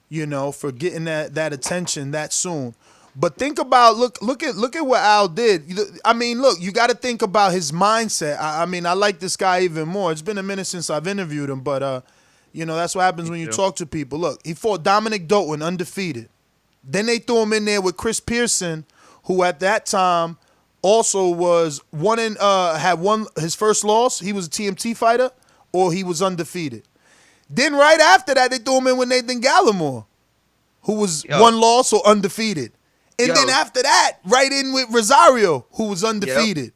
for getting that attention that soon. But think about look at what Al did. I mean, look, you got to think about his mindset. I mean, I like this guy even more. It's been a minute since I've interviewed him, but that's what happens when you talk to people. Look, he fought Dominic Doughton undefeated. Then they threw him in there with Chris Pearson, who at that time also was his first loss. He was a TMT fighter, or he was undefeated. Then right after that, they threw him in with Nathan Gallimore, who was one loss or undefeated. And then after that, right in with Rosario, who was undefeated.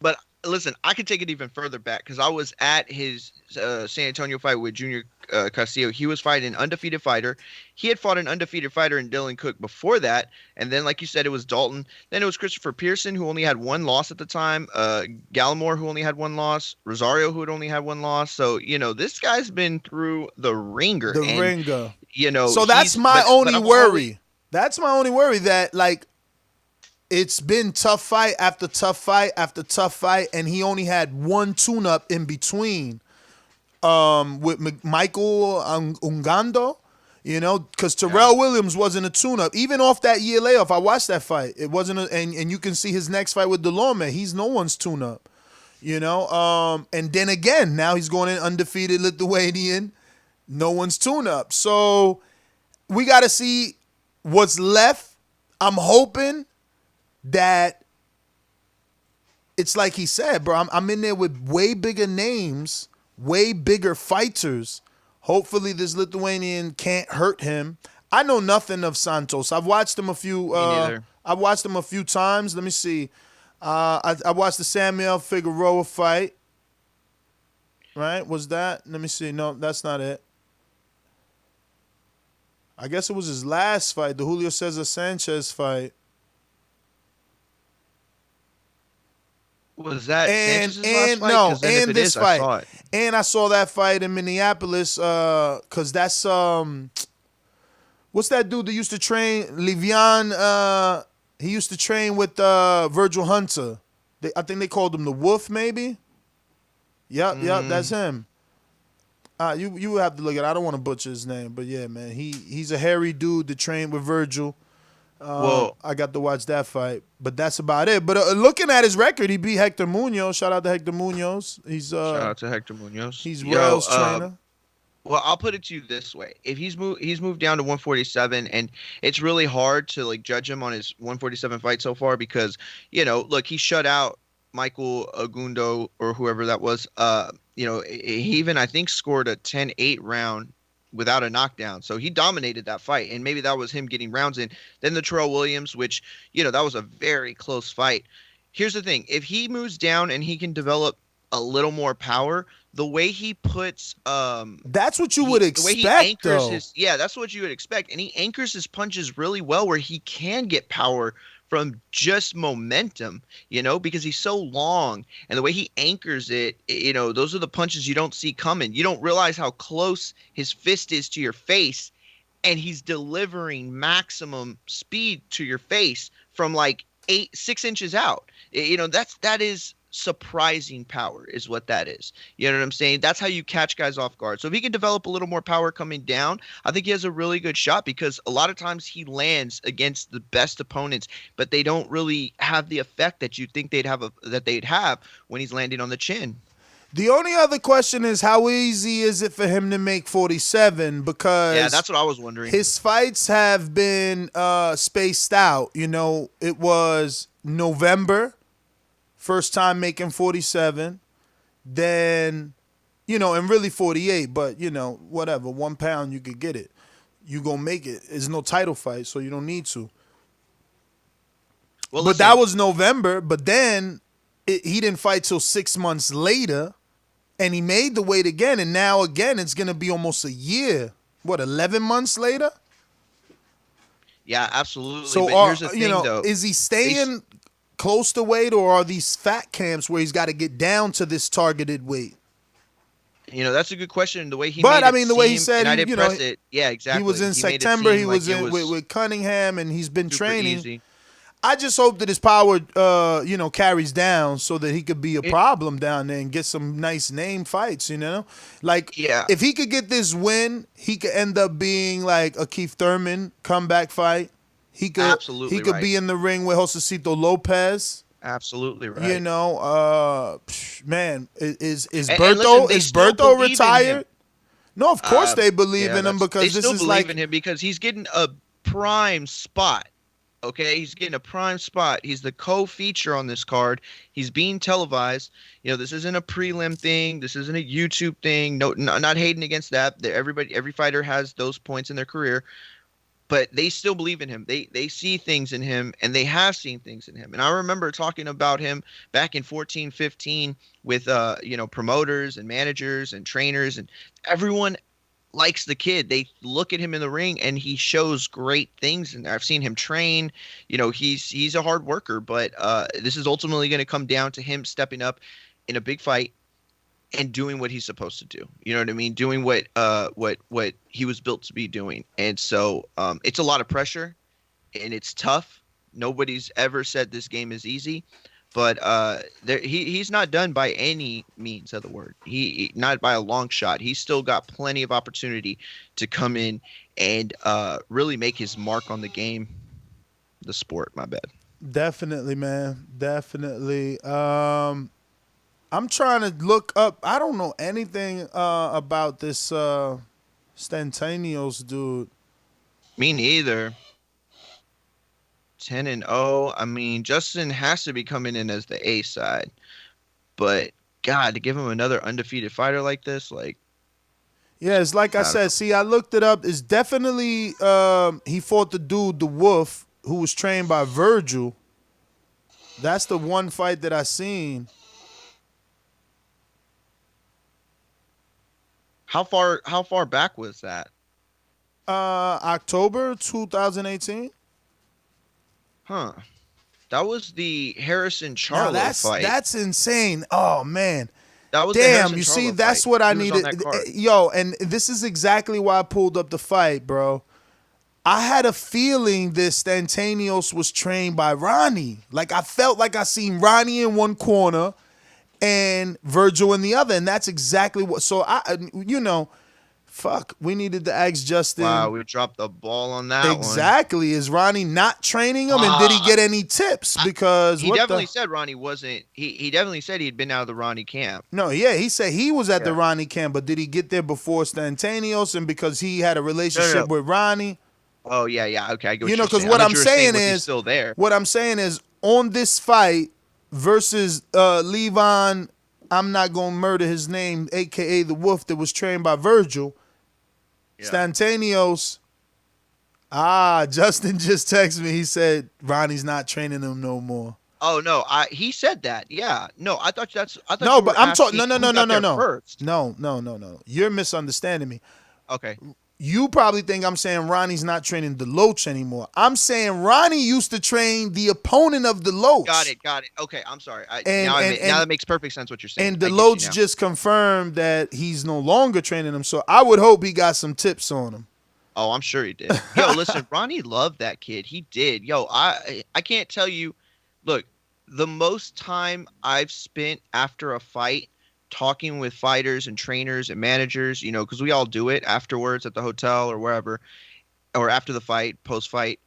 But listen, I could take it even further back because I was at his San Antonio fight with Junior Castillo. He was fighting an undefeated fighter. He had fought an undefeated fighter in Dylan Cook before that. And then, like you said, it was Dalton. Then it was Christopher Pearson, who only had one loss at the time. Gallimore, who only had one loss. Rosario, who had only had one loss. So, this guy's been through the ringer. So that's my only worry. That's my only worry, that it's been tough fight after tough fight after tough fight, and he only had one tune-up in between with Michael Ungando, because Terrell Williams wasn't a tune-up. Even off that year layoff, I watched that fight. It wasn't, and you can see his next fight with Delorme. He's no one's tune-up, and then again, now he's going in undefeated Lithuanian, no one's tune-up. So we got to see what's left. I'm hoping that it's like he said, bro. I'm in there with way bigger names, way bigger fighters. Hopefully this Lithuanian can't hurt him. I know nothing of Santos. I've watched him a few. I've watched him a few times. Let me see. I watched the Samuel Figueroa fight. Right? Was that? Let me see. No, that's not it. I guess it was his last fight, the Julio Cesar Sanchez fight. Was that Sanchez's last fight? No, 'Cause then and if it this is, I fight. saw it. And I saw that fight in Minneapolis, cause that's what's that dude that used to train Livian? He used to train with Virgil Hunter. I think they called him the Wolf, maybe. Yep, that's him. You have to look at it. I don't want to butcher his name, but yeah, man, he's a hairy dude that trained with Virgil. I got to watch that fight, but that's about it. But looking at his record, he beat Hector Munoz. Shout out to Hector Munoz. Shout out to Hector Munoz. He's Rail's trainer. Well, I'll put it to you this way: if he's moved down to 147, and it's really hard to judge him on his 147 fight so far because look, he shut out Michael Agundo or whoever that was. He even I think scored a 10-8 round without a knockdown. So he dominated that fight, and maybe that was him getting rounds in. Then the Terrell Williams, which, that was a very close fight. Here's the thing. If he moves down and he can develop a little more power, the way he puts that's what you would expect, the way he anchors though. That's what you would expect. And he anchors his punches really well where he can get power from just momentum, because he's so long, and the way he anchors it, those are the punches you don't see coming. You don't realize how close his fist is to your face, and he's delivering maximum speed to your face from 6 inches out. That is surprising power is what that is. You know what I'm saying? That's how you catch guys off guard. So if he can develop a little more power coming down, I think he has a really good shot because a lot of times he lands against the best opponents, but they don't really have the effect that you think they'd have when he's landing on the chin. The only other question is how easy is it for him to make 47? Because that's what I was wondering. His fights have been spaced out. It was November, first time making 47, then, and really 48, but, whatever, 1 pound, you could get it. You gonna make it. It's no title fight, so you don't need to. Well, but that was November, but then he didn't fight till 6 months later, and he made the weight again, and now again it's going to be almost a year. What, 11 months later? Yeah, absolutely. So, but here's the thing, though. is he staying close to weight, or are these fat camps where he's got to get down to this targeted weight? That's a good question. The way he But made I mean, the way he seem, said, and I didn't press it. Yeah, exactly. He was in made it September. seem He like was it in with Cunningham, and he's been super training. easy. I just hope that his power, carries down so that he could be a problem down there and get some nice name fights. Like if he could get this win, he could end up being like a Keith Thurman comeback fight. He could Absolutely he could right. be in the ring with Josecito Lopez. Absolutely right. Man, is And Berto listen, they is still Berto believe in retired? him. No, of course they believe in him because they this still is believe like in him because he's getting a prime spot. Okay, he's getting a prime spot. He's the co-feature on this card. He's being televised. This isn't a prelim thing. This isn't a YouTube thing. No, not hating against that. Every fighter has those points in their career, but they still believe in him. They see things in him, and they have seen things in him. And I remember talking about him back in 14, 15 with promoters and managers and trainers, and everyone likes the kid. They look at him in the ring and he shows great things, and I've seen him train. He's a hard worker, but this is ultimately going to come down to him stepping up in a big fight and doing what he's supposed to do. You know what I mean? Doing what he was built to be doing. And so it's a lot of pressure and it's tough. Nobody's ever said this game is easy. But he's not done by any means of the word. He not by a long shot. He's still got plenty of opportunity to come in and really make his mark on the game, the sport. My bad. Definitely, man. Definitely. I'm trying to look up. I don't know anything about this Stantanios dude. Me neither. 10-0. I mean, Justin has to be coming in as the A side, but God, to give him another undefeated fighter like this, yeah, it's like I said. See, I looked it up. It's definitely he fought the dude, the Wolf, who was trained by Virgil. That's the one fight that I seen. How far back was that? October 2018. Huh. That was the Harrison Charlo fight. That's insane. Oh man. That was the damn. Harrison You Charlo see, that's fight. what I He was on needed. that card. Yo, and this is exactly why I pulled up the fight, bro. I had a feeling this Stantanios was trained by Ronnie. Like I felt like I seen Ronnie in one corner and Virgil in the other, and that's exactly what. So fuck, we needed to ask Justin. Wow, we dropped the ball on that one. Exactly. Is Ronnie not training him, and did he get any tips? Because he definitely said Ronnie wasn't. He definitely said he'd been out of the Ronnie camp. No, yeah, he said he was at the Ronnie camp, but did he get there before Stantanios, and because he had a relationship with Ronnie? Oh yeah, okay. I get what because saying. what I thought I'm you were saying was he is still there. What I'm saying is on this fight versus Levon, I'm not gonna murder his name, aka the Wolf, that was trained by Virgil. Stantanios. Justin just texted me. He said Ronnie's not training him no more. Oh no, he said that. Yeah, no, I thought No, but I'm talking. No. First. No. You're misunderstanding me. Okay. You probably think I'm saying Ronnie's not training DeLoach anymore. I'm saying Ronnie used to train the opponent of DeLoach. Got it. Okay, I'm sorry. Now that makes perfect sense what you're saying. And DeLoach just confirmed that he's no longer training him. So I would hope he got some tips on him. Oh, I'm sure he did. Yo, listen, Ronnie loved that kid. He did. Yo, I can't tell you. Look, the most time I've spent after a fight talking with fighters and trainers and managers, because we all do it afterwards at the hotel or wherever, or after the fight, post-fight.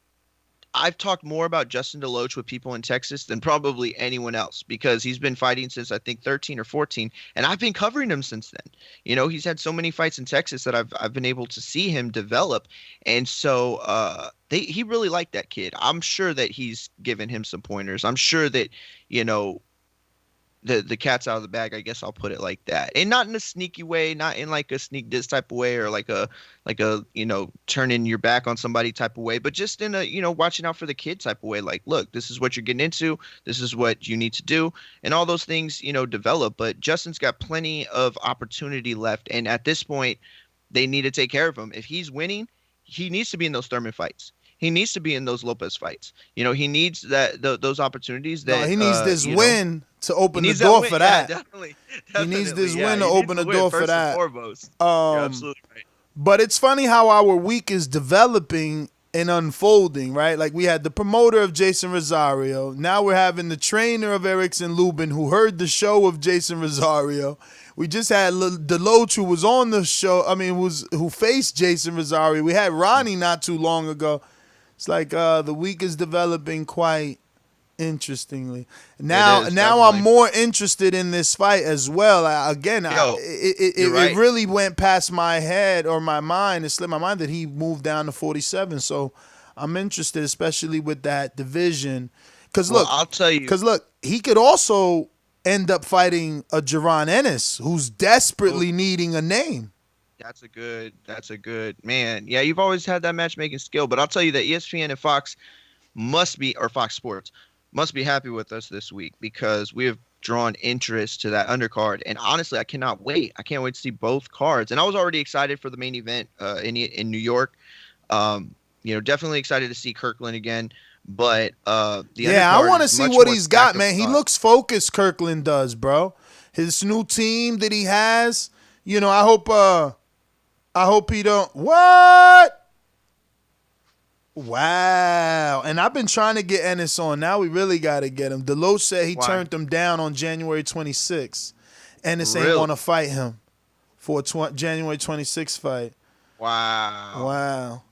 I've talked more about Justin DeLoach with people in Texas than probably anyone else because he's been fighting since I think 13 or 14, and I've been covering him since then. He's had so many fights in Texas that I've been able to see him develop, and so he really liked that kid. I'm sure that he's given him some pointers. I'm sure that the cat's out of the bag, I guess I'll put it like that. And not in a sneaky way, not in like a sneak diss type of way or like a turning your back on somebody type of way, but just in a, watching out for the kid type of way. Like, look, this is what you're getting into. This is what you need to do. And all those things, develop. But Justin's got plenty of opportunity left. And at this point, they need to take care of him. If he's winning, he needs to be in those Thurman fights. He needs to be in those Lopez fights. You know, he needs those opportunities. No, That he needs this win to open the he door win. for that. Yeah, definitely. He needs this Yeah, win he to needs open the the win door for first and that. foremost. You're absolutely right. But it's funny how our week is developing and unfolding, right? Like we had the promoter of Jason Rosario. Now we're having the trainer of Erickson Lubin who heard the show of Jason Rosario. We just had DeLoach who was on the show. I mean, who faced Jason Rosario. We had Ronnie not too long ago. It's like the week is developing quite interestingly. Now I'm more interested in this fight as well. It really went past my head or my mind. It slipped my mind that he moved down to 47. So I'm interested, especially with that division. Because I'll tell you. Because look, he could also end up fighting a Jaron Ennis, who's desperately needing a name. That's a good man. Yeah, you've always had that matchmaking skill, but I'll tell you that ESPN and Fox Fox Sports must be happy with us this week because we have drawn interest to that undercard. And honestly, I cannot wait. I can't wait to see both cards. And I was already excited for the main event in New York. Definitely excited to see Kirkland again. But I want to see what he's got, man. He looks focused. Kirkland does, bro. His new team that he has. You know, I hope he don't. What? Wow. And I've been trying to get Ennis on. Now we really got to get him. DeLoach said he turned him down on January 26th. Ennis ain't want to fight him for a January 26th fight. Wow.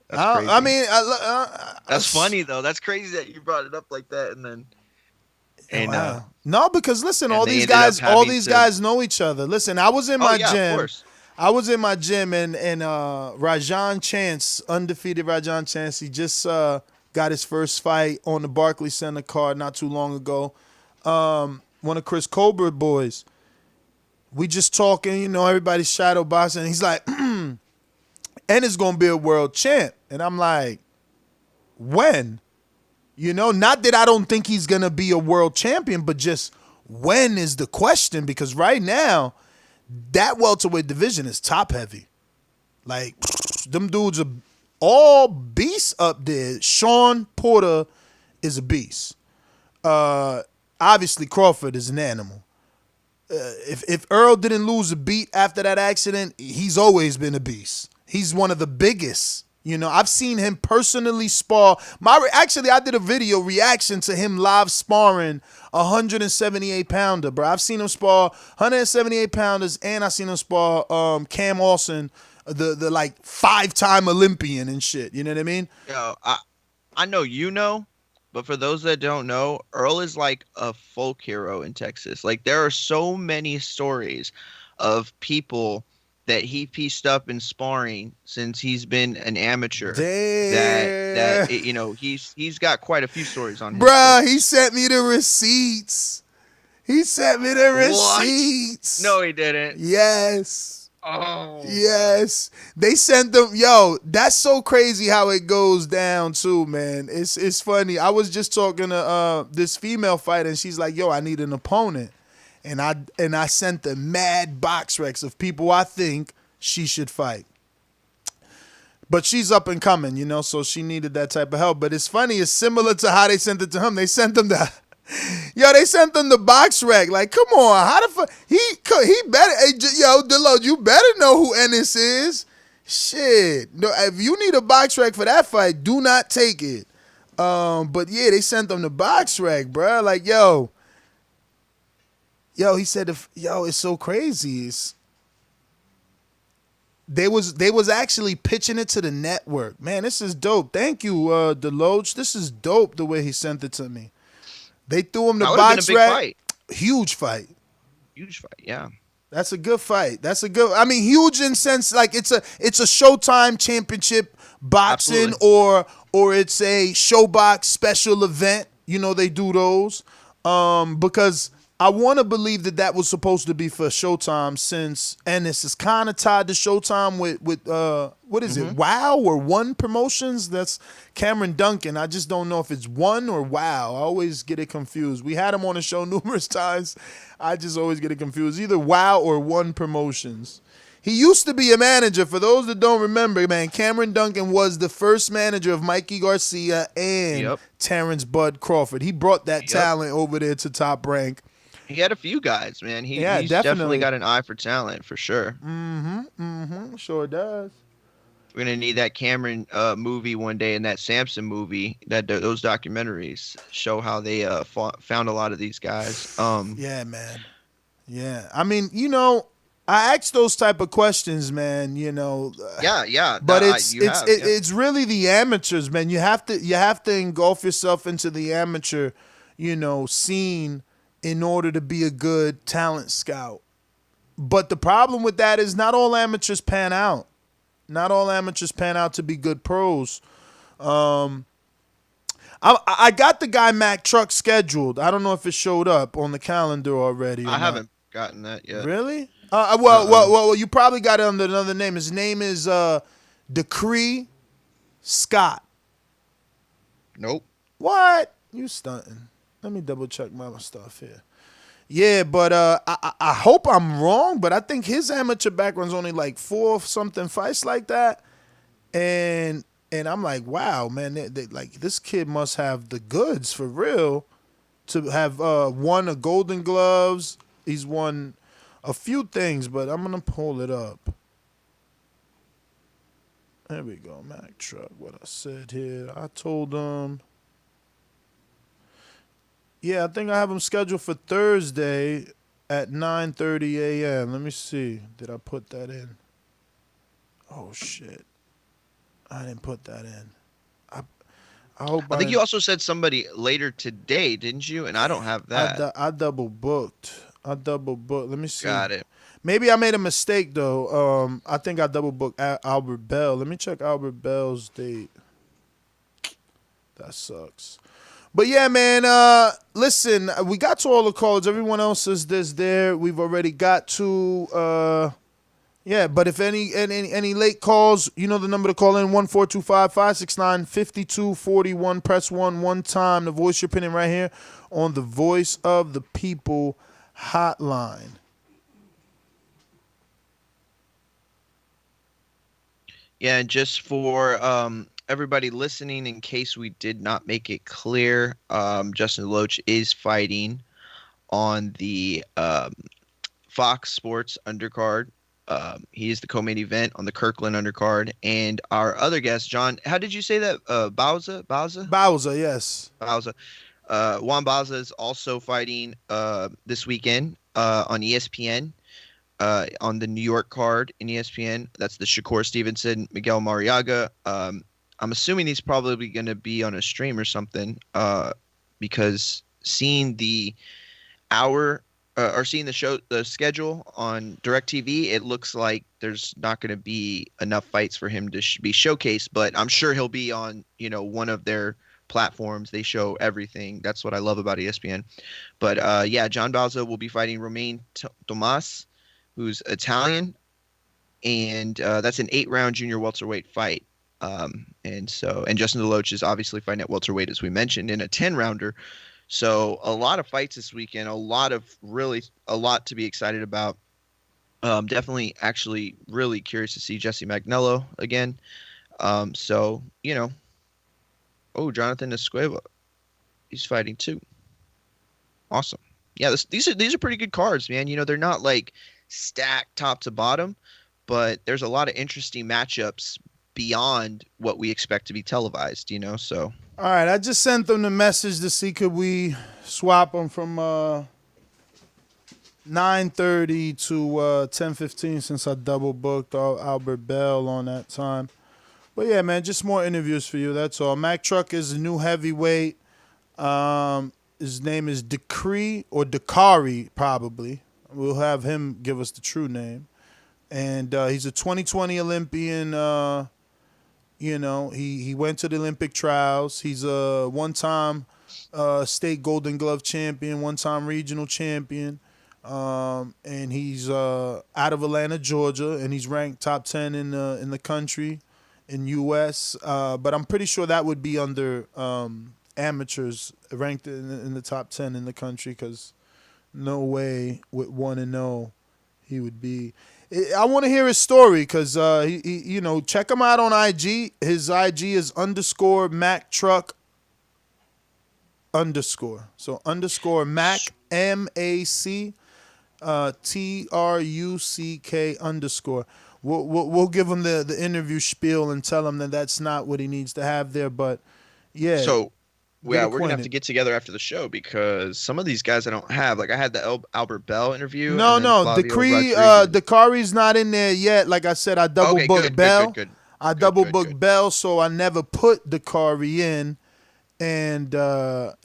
That's crazy. I mean, that's funny though. That's crazy that you brought it up like that, and then. No, because listen, all these guys know each other. Listen, I was in my gym. Of course. I was in my gym, and Rajan Chance, undefeated Rajan Chance, he just got his first fight on the Barclays Center card not too long ago. One of Chris Colbert boys. We just talking, you know, everybody's shadow boxing. He's like, and it's gonna be a world champ, and I'm like, when? You know, not that I don't think he's going to be a world champion, but just when is the question? Because right now, that welterweight division is top heavy. Like, them dudes are all beasts up there. Sean Porter is a beast. Obviously, Crawford is an animal. If Earl didn't lose a beat after that accident, he's always been a beast. He's one of the biggest. You know, I've seen him personally spar. I did a video reaction to him live sparring 178-pounder, bro. I've seen him spar 178-pounders, and I've seen him spar Cam Austin, the like 5-time Olympian and shit. You know what I mean? Yo, I know you know, but for those that don't know, Earl is like a folk hero in Texas. Like there are so many stories of people that he pieced up in sparring since he's been an amateur. Damn. He's got quite a few stories on him. Bruh, he sent me the receipts. Receipts. No, he didn't. Yes. Oh. Yes. They sent them. Yo, that's so crazy how it goes down too, man. It's funny. I was just talking to this female fighter, and she's like, yo, I need an opponent. And I sent the mad box recs of people I think she should fight. But she's up and coming, you know, so she needed that type of help. But it's funny, it's similar to how they sent it to him. They sent them the box rec. Like, come on, how the fuck? He better, DeLoach, you better know who Ennis is. Shit. No, if you need a box rec for that fight, do not take it. But yeah, they sent them the box rec, bro. Like, yo, he said, it's so crazy. They was actually pitching it to the network. Man, this is dope. Thank you, DeLoach. This is dope the way he sent it to me. They threw him the box rack. Huge fight. Yeah. That's a good fight. Huge in sense like it's a Showtime championship boxing. Absolutely. or it's a Showbox special event. You know, they do those. Because I want to believe that was supposed to be for Showtime since Ennis is kind of tied to Showtime with what is it, Wow or One Promotions? That's Cameron Duncan. I just don't know if it's One or Wow. I always get it confused. We had him on the show numerous times. I just always get it confused. Either Wow or One Promotions. He used to be a manager. For those that don't remember, man, Cameron Duncan was the first manager of Mikey Garcia and Terrence Bud Crawford. He brought that talent over there to Top Rank. He had a few guys, man. He's definitely definitely got an eye for talent, for sure. Sure does. We're gonna need that Cameron movie one day, and that Samson movie. Those documentaries show how they found a lot of these guys. Yeah, man. Yeah, I mean, I ask those type of questions, man. Yeah. But it's really the amateurs, man. You have to engulf yourself into the amateur, scene in order to be a good talent scout. But the problem with that is not all amateurs pan out. Not all amateurs pan out to be good pros. I got the guy Mack Truck scheduled. I don't know if it showed up on the calendar already. I haven't gotten that yet. Really? Well, you probably got it under another name. His name is Decree Scott. Nope. What? You stunting. Let me double check my stuff here. Yeah, but I hope I'm wrong, but I think his amateur background's only like 4-something fights like that. And I'm like, wow, man, like this kid must have the goods for real to have won a Golden Gloves. He's won a few things, but I'm going to pull it up. There we go, Mack Truck. What I said here. I told him. Yeah, I think I have him scheduled for Thursday at 9:30 a.m. Let me see. Did I put that in? Oh, shit. I didn't put that in. I think you also said somebody later today, didn't you? And I don't have that. I double booked. Let me see. Got it. Maybe I made a mistake, though. I think I double booked Albert Bell. Let me check Albert Bell's date. That sucks. But yeah, man, listen, we got to all the calls. Everyone else is there. We've already got to, but if any late calls, you know the number to call in, 1-425-569-5241. Press 1 time to voice your opinion right here on the Voice of the People hotline. Yeah, and just for everybody listening, in case we did not make it clear, Justin DeLoach is fighting on the Fox Sports undercard. He is the co-main event on the Kirkland undercard. And our other guest, John, how did you say that? Bauza? Bauza, yes. Bauza. Juan Bauza is also fighting this weekend on ESPN. On the New York card in ESPN. That's the Shakur Stevenson, Miguel Mariaga. I'm assuming he's probably going to be on a stream or something, because seeing the hour or seeing the schedule on DirecTV, it looks like there's not going to be enough fights for him to be showcased. But I'm sure he'll be on one of their platforms. They show everything. That's what I love about ESPN. But John Bauza will be fighting Romain Tomas, who's Italian, and that's an 8-round junior welterweight fight. And Justin DeLoach is obviously fighting at welterweight, as we mentioned, in a 10-rounder. So a lot of fights this weekend, a lot to be excited about. Definitely actually really curious to see Jesse Magnello again. Jonathan Escueva, he's fighting too. Awesome. Yeah, these are pretty good cards, man. They're not like stacked top to bottom, but there's a lot of interesting matchups beyond what we expect to be televised, so. All right, I just sent them the message to see could we swap them from 9:30 to 10:15 since I double booked Albert Bell on that time. But yeah, man, just more interviews for you, that's all. Mack Truck is a new heavyweight. His name is Decree or Dakari, probably. We'll have him give us the true name. And he's a 2020 Olympian. He went to the Olympic trials. He's a one-time state Golden Glove champion, one-time regional champion. And he's out of Atlanta, Georgia, and he's ranked top 10 in the country, in U.S. But I'm pretty sure that would be under amateurs, ranked in the top 10 in the country, because no way with 1-0 he would be. I want to hear his story because check him out on IG. His IG is _Mac Truck_. So _Mac MAC TRUCK_. We'll give him the interview spiel and tell him that that's not what he needs to have there. But yeah. So get we're gonna have acquainted. to get together after the show because some of these guys I don't have. Like I had the Albert Bell interview. No, and then no, Flavio Decree, Rodriguez. Dakari's not in there yet. Like I said, I double Okay, booked good, Bell. good. I double booked Bell, so I never put Dakari in. And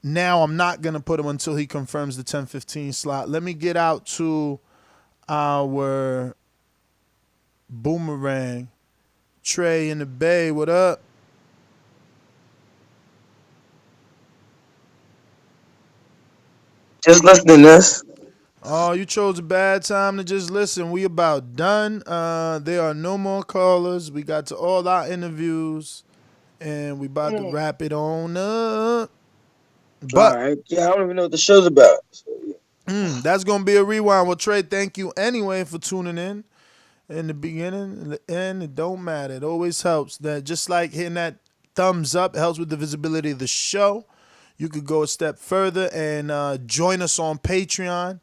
now I'm not gonna put him until he confirms the 10:15 slot. Let me get out to our Boomerang. Trey in the Bay, what up? Just listening to this. Oh, you chose a bad time to just listen. We about done. There are no more callers. We got to all our interviews, and we about to wrap it on up. But all right. Yeah, I don't even know what the show's about. So, yeah. That's gonna be a rewind. Well, Trey, thank you anyway for tuning in the beginning and the end. It don't matter. It always helps. That just like hitting that thumbs up helps with the visibility of the show. You could go a step further and join us on Patreon.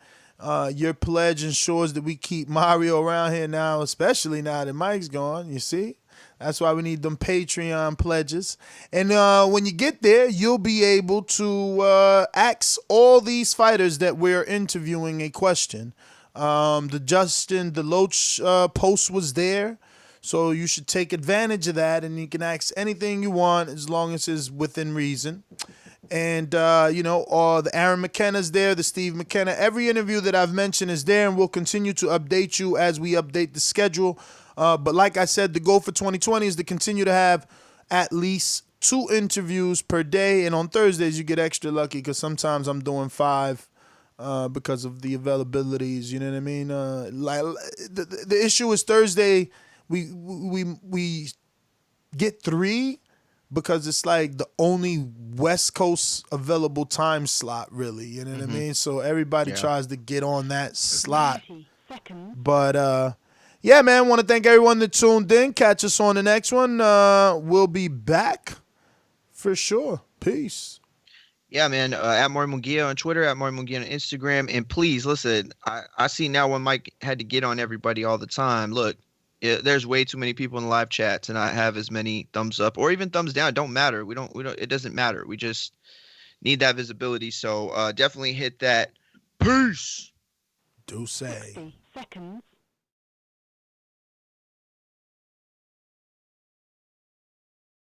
Your pledge ensures that we keep Mario around here now, especially now that Mike's gone. You see? That's why we need them Patreon pledges. And when you get there, you'll be able to ask all these fighters that we're interviewing a question. The Justin DeLoach post was there. So you should take advantage of that, and you can ask anything you want as long as it's within reason. And, the Aaron McKenna's there, the Steve McKenna. Every interview that I've mentioned is there, and we'll continue to update you as we update the schedule. But like I said, the goal for 2020 is to continue to have at least 2 interviews per day. And on Thursdays, you get extra lucky because sometimes I'm doing 5 because of the availabilities. You know what I mean? The issue is Thursday, we get 3 because it's like the only West Coast available time slot, really. You know what I mean? So everybody tries to get on that slot. But, yeah, man, want to thank everyone that tuned in. Catch us on the next one. We'll be back for sure. Peace. Yeah, man. At Mario Munguia on Twitter, at Mario Munguia on Instagram. And please, listen, I see now when Mike had to get on everybody all the time. Look, there's way too many people in the live chat to not have as many thumbs up or even thumbs down. It don't matter. We don't. It doesn't matter. We just need that visibility. So definitely hit that. Peace. Do say. 60 seconds.